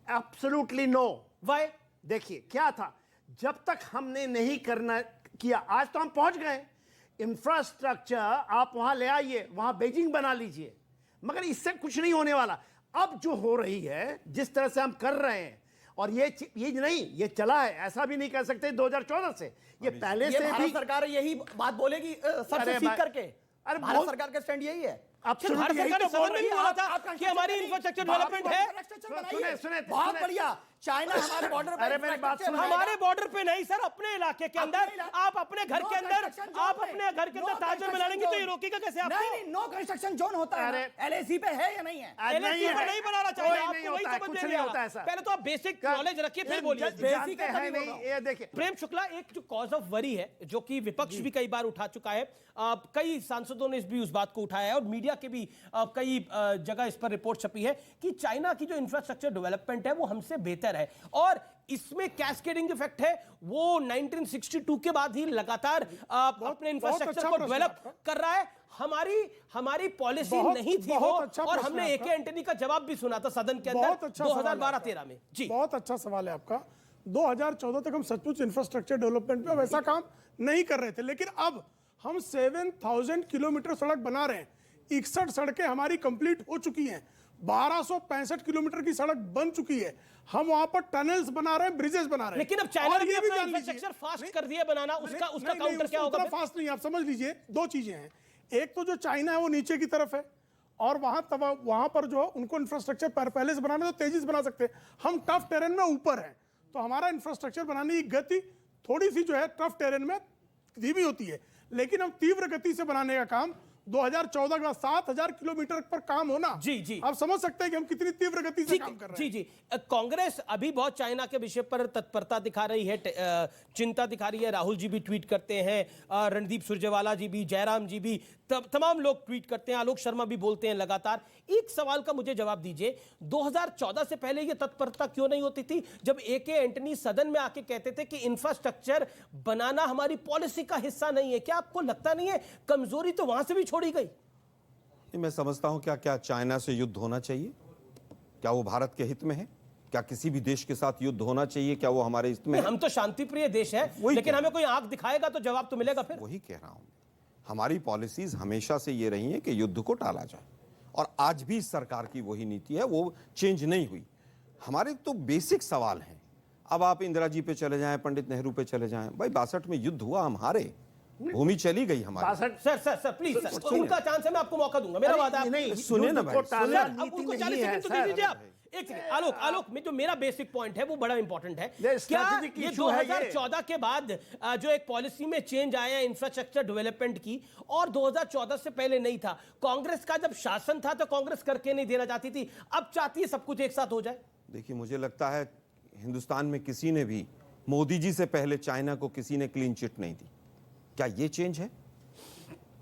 Absolutely no. वाई? देखिए क्या था, जब तक हमने नहीं करना किया, आज तो हम पहुंच गए। इंफ्रास्ट्रक्चर आप वहां ले आइए, वहां बीजिंग बना लीजिए, मगर इससे कुछ नहीं होने वाला। अब जो हो रही है, जिस तरह से हम कर रहे हैं, और ये नहीं, ये चला है, ऐसा भी नहीं कह सकते 2014 से, ये पहले से भी सरकार यही बात बोलेगी सबसे सीख करके। अरे भारत सरकार का स्टैंड यही है। भारत सरकार ने सदन में भी बोला था कि हमारी इंफ्रास्ट्रक्चर डेवलपमेंट है। सुने बहुत बढ़िया। चाइना हमारे बॉर्डर पे, अरे मेरी बात सुनो, हमारे बॉर्डर पे नहीं सर, अपने इलाके के अंदर। आप अपने घर के अंदर ताजमहल बनाएंगे तो ये रोकेगा कैसे आपको? नहीं, नो कंस्ट्रक्शन जोन होता है। एलएसी पे है या नहीं है? एलएसी पे नहीं बनाना चाहिए, आपको वही समझ नहीं होता है। पहले तो आप बेसिक नॉलेज रखिए फिर बोलिए। बेसिक है नहीं, ये देखिए प्रेम शुक्ला, एक जो कॉज ऑफ वरी है जो कि विपक्ष भी कई बार उठा चुका है, कई सांसदों ने भी उस बात को उठाया है और मीडिया के भी कई जगह इस पर रिपोर्ट छपी है कि चाइना की जो इंफ्रास्ट्रक्चर डेवलपमेंट है वो हमसे बेहतर है, और इसमें कैस्केडिंग इफेक्ट है। वो 1962 के बाद ही लगातार अपने इंफ्रास्ट्रक्चर को डेवलप कर रहा है। हमारी पॉलिसी नहीं थी वो, और हमने एके एंटनी का जवाब भी सुना था सदन के अंदर 2012-13 में। जी बहुत अच्छा सवाल है आपका। 2014 तक हम सचमुच इंफ्रास्ट्रक्चर डेवलपमेंट पे वैसा काम नहीं कर रहे थे, लेकिन अब हम 7,000 किलोमीटर सड़क बना रहे हैं। 61 सड़कें हमारी कंप्लीट हो चुकी हैं, 1265 किलोमीटर की सड़क बन चुकी है। हम वहां पर टनल्स बना रहे हैं, ब्रिजेस बना रहे हैं। लेकिन अब चाइना ने भी इंफ्रास्ट्रक्चर फास्ट कर दिया बनाना, उसका काउंटर क्या होगा? फास्ट नहीं, आप समझ लीजिए दो चीजें हैं। एक तो जो चाइना है वो नीचे की तरफ है, और वहां पर जो उनको इंफ्रास्ट्रक्चर पहले से बनाना तो तेजी से बना सकते हैं। हम टफ टेरेन में ऊपर हैं, तो हमारा इंफ्रास्ट्रक्चर बनाने की गति थोड़ी सी जो है टफ टेरेन में धीमी होती है, लेकिन हम तीव्र गति से बनाने का काम 2014 का 7,000 किलोमीटर पर काम होना। जी आप समझ सकते हैं कि हम कितनी तीव्र गति से काम कर रहे हैं। जी कांग्रेस अभी बहुत चाइना के विषय पर तत्परता दिखा रही है, चिंता दिखा रही है। राहुल जी भी ट्वीट करते हैं, रणदीप सुरजेवाला जी भी, जयराम जी भी, तमाम लोग ट्वीट करते हैं, आलोक शर्मा भी बोलते हैं लगातार। एक सवाल का मुझे जवाब दीजिए, 2014 से पहले यह तत्परता क्यों नहीं होती थी, जब एके एंटनी सदन में आके कहते थे कि इंफ्रास्ट्रक्चर बनाना हमारी पॉलिसी का हिस्सा नहीं है? क्या आपको लगता नहीं है कमजोरी तो वहां से भी छोड़ी गई? मैं समझता हूं क्या चाइना से युद्ध होना चाहिए? क्या वो भारत के हित में है? क्या किसी भी देश के साथ युद्ध होना चाहिए? क्या वो हमारे हित में है? हम तो शांति प्रिय देश है, लेकिन हमें कोई आंख दिखाएगा तो जवाब तो मिलेगा। फिर वही कह रहा हूं, हमारी पॉलिसीज हमेशा से ये रही है कि युद्ध को टाला जाए, और आज भी सरकार की वही नीति है, वो चेंज नहीं हुई। हमारे तो बेसिक सवाल हैं। अब आप इंदिरा जी पे चले जाएं, पंडित नेहरू पे चले जाएं, भाई 62 में युद्ध हुआ, हम हारे, भूमि चली गई हमारी। सर प्लीज सर, उनका चांस है, मैं आपको मौका दूंगा, मेरा वादा है। सुनिए ना भाई, उनको 40 सेकंड तो दे दीजिए आप। एक सेकंड आलोक में जो मेरा बेसिक पॉइंट है वो बड़ा इंपॉर्टेंट है। क्या ये 2014 के बाद जो एक पॉलिसी में चेंज आया इंफ्रास्ट्रक्चर डेवलपमेंट की, और 2014 से पहले नहीं था? कांग्रेस का जब शासन था तो कांग्रेस करके नहीं देना चाहती थी, अब चाहती है सब कुछ एक साथ हो जाए। देखिए, मुझे लगता है हिंदुस्तान में किसी ने भी, मोदी जी से पहले चाइना को किसी ने क्लीन चिट नहीं दी। क्या ये चेंज है?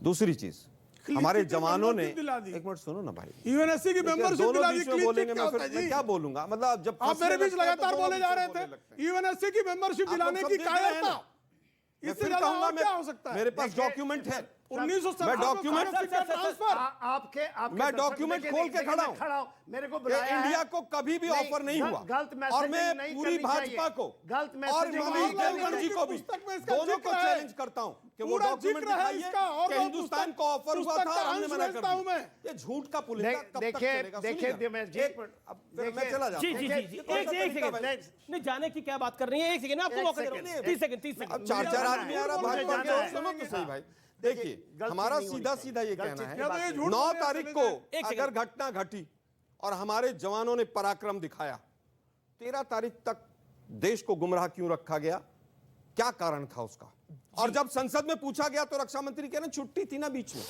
दूसरी चीज, हमारे जवानों ने, एक मिनट सुनो ना भाई, यूएनएससी की मेंबरशिप दिला दी, बोलेंगे मैं क्या बोलूंगा? मतलब जब आप मेरे बीच लगातार बोले जा रहे थे यूएनएससी की मेंबरशिप दिलाने की कायरता, इससे ज्यादा और क्या हो सकता है? मेरे पास डॉक्यूमेंट है, 1970 मैं डॉक्यूमेंट खोल के खड़ा हूं। मेरे को इंडिया को कभी भी ऑफर नहीं हुआ, और मैं पूरी भाजपा को और मनीष देवगन जी को भी, दोनों को चैलेंज करता हूं कि वो डॉक्यूमेंट दिखाइए कि हिंदुस्तान को ऑफर हुआ था, हमने मना कर दिया। ये झूठ का पुलिंदा कब तक चलेगा? देखिए मैं चला जाता हूं। एक सेकंड, नहीं जाने की क्या बात कर रही है? एक सेकंड, आपको मौका दे रहा हूं। 30 सेकंड। 4 आदमी आ रहा भाजपा के, सुनो तो सही भाई। देखिए, हमारा सीधा ये कहना है, 9 तारीख को अगर घटना घटी और हमारे जवानों ने पराक्रम दिखाया, 13 तारीख तक देश को गुमराह क्यों रखा गया? क्या कारण था उसका? और जब संसद में पूछा गया तो रक्षा मंत्री कह रहे छुट्टी थी ना बीच में।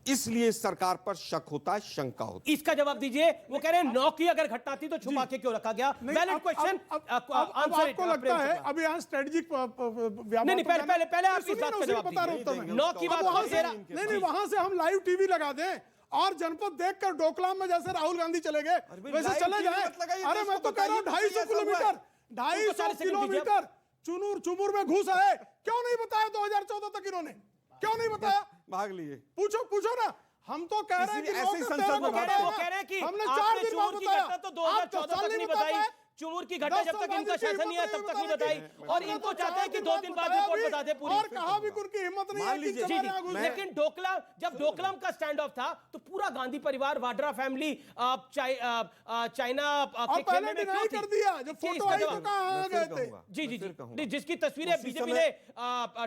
इसलिए सरकार पर शक होता है, शंका होती है। इसका जवाब दीजिए। वो कह रहे हैं 9 की अगर घटना थी तो छुपा के क्यों रखा गया? Valid question. आपको लगता है अभी यहाँ स्ट्रेटेजिक नहीं, पहले आप इस बात का जवाब दीजिए। 9 की बात नहीं, वहां से हम लाइव टीवी लगा दें और जनपद देखकर डोकलाम में जैसे राहुल गांधी चले गए वैसे चले जाए। अरे मैं तो कह रहा हूँ 250 किलोमीटर 250 किलोमीटर चुनूर में घुस आए, क्यों नहीं बताया 2014 तक इन्होंने? क्यों नहीं बताया? भाग लिए। पूछो ना। हम तो कह रहे हैं कि ऐसे संसद में कह रहे हैं कि हमने 4 दिन बाद बताया तो 2014 तक नहीं बताई। चुमूर की घटना जब तक इनका शासन नहीं है तब तक नहीं बताई, और इनको चाहते हैं कि 2 दिन बाद रिपोर्ट बता दे पूरी। और कहा भी उनकी हिम्मत नहीं है कि चला आगू। लेकिन जब डोकलाम का स्टैंड ऑफ था तो पूरा गांधी परिवार, वाड्रा फैमिली चाइना के खेमे में क्यों कर दिया? जब फोटो आई तो कहां गए थे? जी, जिसकी तस्वीरें बीजेपी ने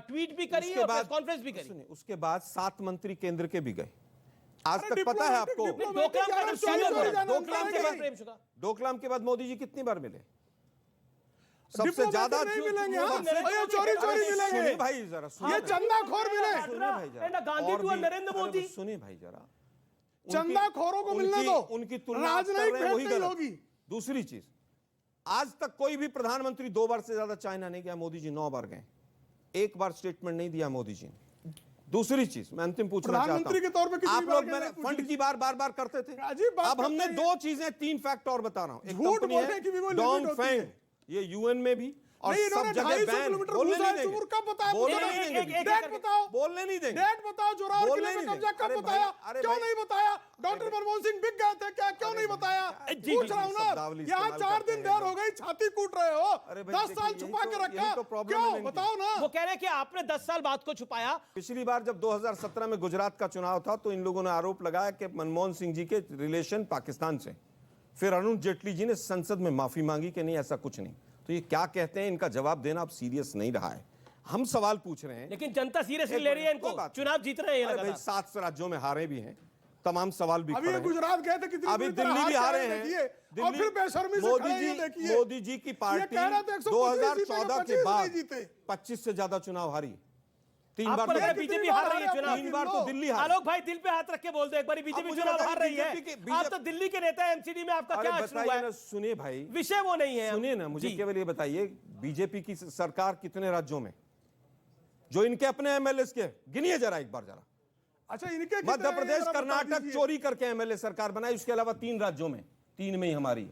ट्वीट भी करी है और प्रेस कॉन्फ्रेंस भी करी। उसके बाद 7 मंत्री केंद्र के भी गए। आज तक पता है आपको डोकलाम के बाद मोदी जी कितनी बार मिले? सबसे ज्यादा चोरी मिलेंगे भाई, जरा ये चंदाखोर मिले। गांधी टू नरेंद्र मोदी। सुनिए भाई जरा, चंदाखोरों को मिलने दो, उनकी तुलना राजनयिक वही भेंट नहीं होगी। दूसरी चीज, आज तक कोई भी प्रधानमंत्री 2 बार से ज्यादा चाइना नहीं गया। मोदी जी 9 बार गए, 1 बार स्टेटमेंट नहीं दिया मोदी जी ने। दूसरी चीज मैं अंतिम पूछना चाहता हूं, के तौर पे आप लोग मैंने फंड की बार करते थे। अब हमने 2 चीजें 3 फैक्ट और बता रहा हूं। एक कंपनी है डोंगफेंग, ये यूएन में भी और सब जगह बैन। बोलने नहीं देंगे, बोलने नहीं देंगे। डेट बताओ, जोरावर किले में कब्जा कब बताया? क्यों नहीं बताया? डॉक्टर मनमोहन सिंह बिक गए थे क्या? क्यों नहीं बताया? पूछ रहा हूं ना। यहाँ 4 दिन देर हो गई, छाती कूट रहे हो। 10 साल छुपा के रखा, क्यों? बताओ ना। वो कह रहे हैं कि आपने 10 साल बाद को छुपाया। पिछली बार जब 2017 में गुजरात का चुनाव था तो इन लोगों ने आरोप लगाया कि मनमोहन सिंह जी के रिलेशन पाकिस्तान से। फिर अरुण जेटली जी ने संसद में माफी मांगी कि नहीं, ऐसा कुछ नहीं। तो ये क्या कहते हैं, इनका जवाब देना अब सीरियस नहीं रहा है। हम सवाल पूछ रहे हैं, लेकिन जनता सीरियसली ले रही है इनको। चुनाव जीत रहे हैं भाई, 7 राज्यों में हारे भी हैं, तमाम सवाल भी अभी गुजरात गए थे, कितनी अभी दिल्ली भी हारे हैं। और फिर बेशर्मी से मोदी जी की पार्टी 2014 के बाद 25 से ज्यादा चुनाव हारी। 3 बार बीजेपी हार रही है चुनाव। 3 बार तो दिल्ली हारी। आलोक भाई दिल पे हाथ रख के बोल दो एक बार, बीजेपी चुनाव हार रही है। आप तो दिल्ली के नेता हैं, एमसीडी में आपका क्या अश्रू है? सुनिए भाई, विषय वो नहीं है। सुनिए ना, मुझे केवल ये बताइए, बीजेपी की सरकार कितने राज्यों में, जो इनके अपने एमएलए के गिनिए जरा एक बार जरा। अच्छा, इनके मध्य प्रदेश, कर्नाटक चोरी करके एमएलए सरकार बनाई, उसके अलावा 3 राज्यों में, 3 में ही हमारी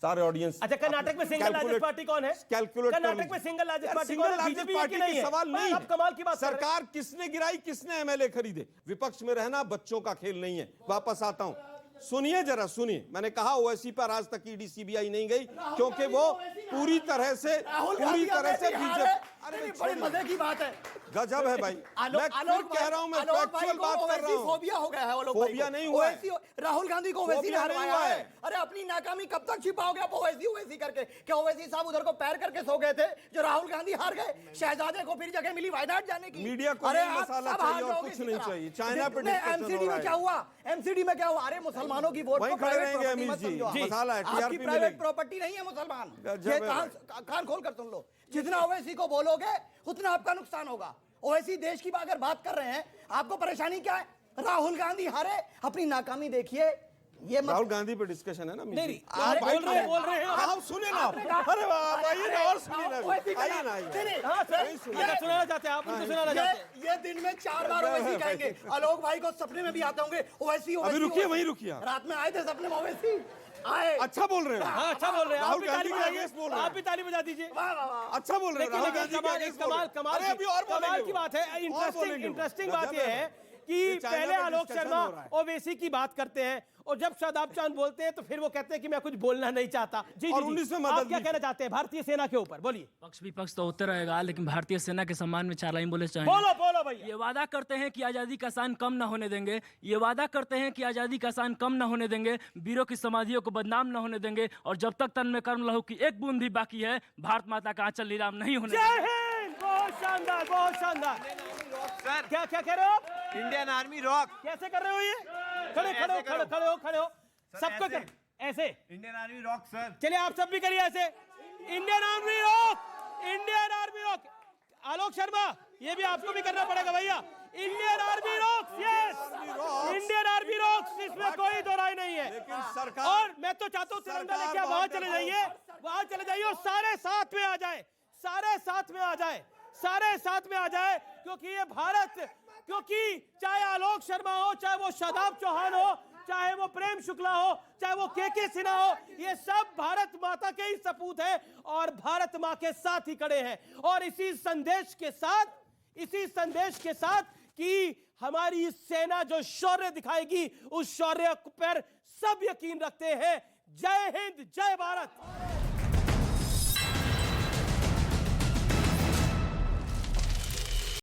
सारे ऑडियंस। अच्छा, कर्नाटक में सिंगल लार्जेस्ट पार्टी कौन है? कर्नाटक में सिंगल लार्जेस्ट पार्टी कौन है? बीजेपी की नहीं है। सवाल नहीं, अब कमाल की बात। सरकार किसने गिराई, किसने एमएलए खरीदे? विपक्ष में रहना बच्चों का खेल नहीं है। वापस आता हूं, सुनिए जरा, सुनिए। मैंने कहा ओवैसी पर आज तक ईडी सीबीआई नहीं गई क्योंकि वो पूरी तरह से बीजेपी। अरे बड़ी मजे की बात है, गजब है भाई। मैं फिर कह रहा हूं, मैं फैक्चुअल बात कर रहा हूं। फोबिया हो गया है वो लोग। फोबिया नहीं हुआ है, राहुल गांधी को ओवैसी ने हरवाया है। अरे अपनी नाकामी कब तक छिपाओगे आप ओवैसी करके? क्या ओवैसी साहब उधर को पैर करके सो गए थे जो राहुल गांधी हार गए? शहजादे को फिर जगह मिली वायनाड जाने की। मीडिया को मसाला चाहिए और कुछ नहीं चाहिए। चाइना पे एमसीडी में क्या हुआ? एमसीडी में क्या हुआ? अरे मुसलमानों की वोट आपकी प्राइवेट प्रॉपर्टी नहीं है मुसलमान। ये कान खोल कर सुन लो, जितना ओवैसी को बोलोगे उतना आपका नुकसान होगा। ओवैसी देश की अगर बात कर रहे हैं, आपको परेशानी क्या है? राहुल गांधी हारे, अपनी नाकामी देखिए। ये राहुल गांधी पे डिस्कशन है ना? नहीं, आप बोल रहे हैं। आप सुने ना। अरे वाह, आइए ना और सुनिए ना, आइए ना। सुनाना चाहते हैं आप? सुनाना चाहते हैं? ये दिन में 4 बार ओवैसी कहेंगे। आलोक भाई को सपने में भी आते होंगे ओवैसी। अभी रुकिए, वहीं रुकिए। रात में आए थे सपने में ओवैसी आए। अच्छा बोल रहे हैं। हाँ, अच्छा बोल रहे हैं। राहुल गांधी के अगेंस्ट बोल रहे हैं। आप भी ताली बजा दीजिए। अच्छा बोल रहे हैं। राहुल गांधी के अगेंस्ट कमाल की बात है। इंटरेस्टिंग बात यह है कि पहले आलोक शर्मा ओवैसी की बात करते हैं और जब शादाब चांद बोलते हैं तो फिर वो कहते हैं कि मैं कुछ बोलना नहीं चाहता। जी, और 19 में मदद आप क्या कहना चाहते हैं भारतीय सेना के ऊपर? बोलिए। पक्ष विपक्ष तो होते रहेगा, लेकिन भारतीय सेना के सम्मान में 4 लाइन बोले चाहिए। बोलो भाई। ये वादा करते हैं कि आजादी का शान कम न होने देंगे। ये वादा करते हैं कि आजादी का शान कम न होने देंगे, वीरों की समाधियों को बदनाम न होने देंगे, और जब तक तन में कर्म लहू की एक बूंद भी बाकी है, भारत माता का आंचल नीलाम नहीं होने देंगे। जय हिंद। बहुत शानदार, बहुत शानदार। सर क्या कह रहे हो आप? Indian army rock. कैसे कर रहे हो? ये खड़े हो सबको कर ऐसे। Indian army rock sir. चलिए आप सब भी करिए ऐसे। Indian army rock, Indian army rock. Alok Sharma, ये भी आपको भी करना पड़ेगा भैया। Indian army rocks, yes, Indian army rocks, इसमें कोई दो राय नहीं है। लेकिन सरकार, और मैं तो चाहता हूँ तिरंगा लेके वहां चले जाइए, वहां चले जाइए और सारे साथ में आ जाए, सारे साथ में आ जाए, सारे साथ में आ जाए, क्योंकि ये भारत, क्योंकि चाहे आलोक शर्मा हो, चाहे वो शादाब चौहान हो, चाहे वो प्रेम शुक्ला हो, चाहे वो के सिन्हा हो, ये सब भारत माता के ही सपूत है और भारत मां के साथ ही खड़े हैं। और इसी संदेश के साथ कि हमारी सेना जो शौर्य दिखाएगी, उस शौर्य पर सब यकीन रखते हैं। जय हिंद, जय भारत।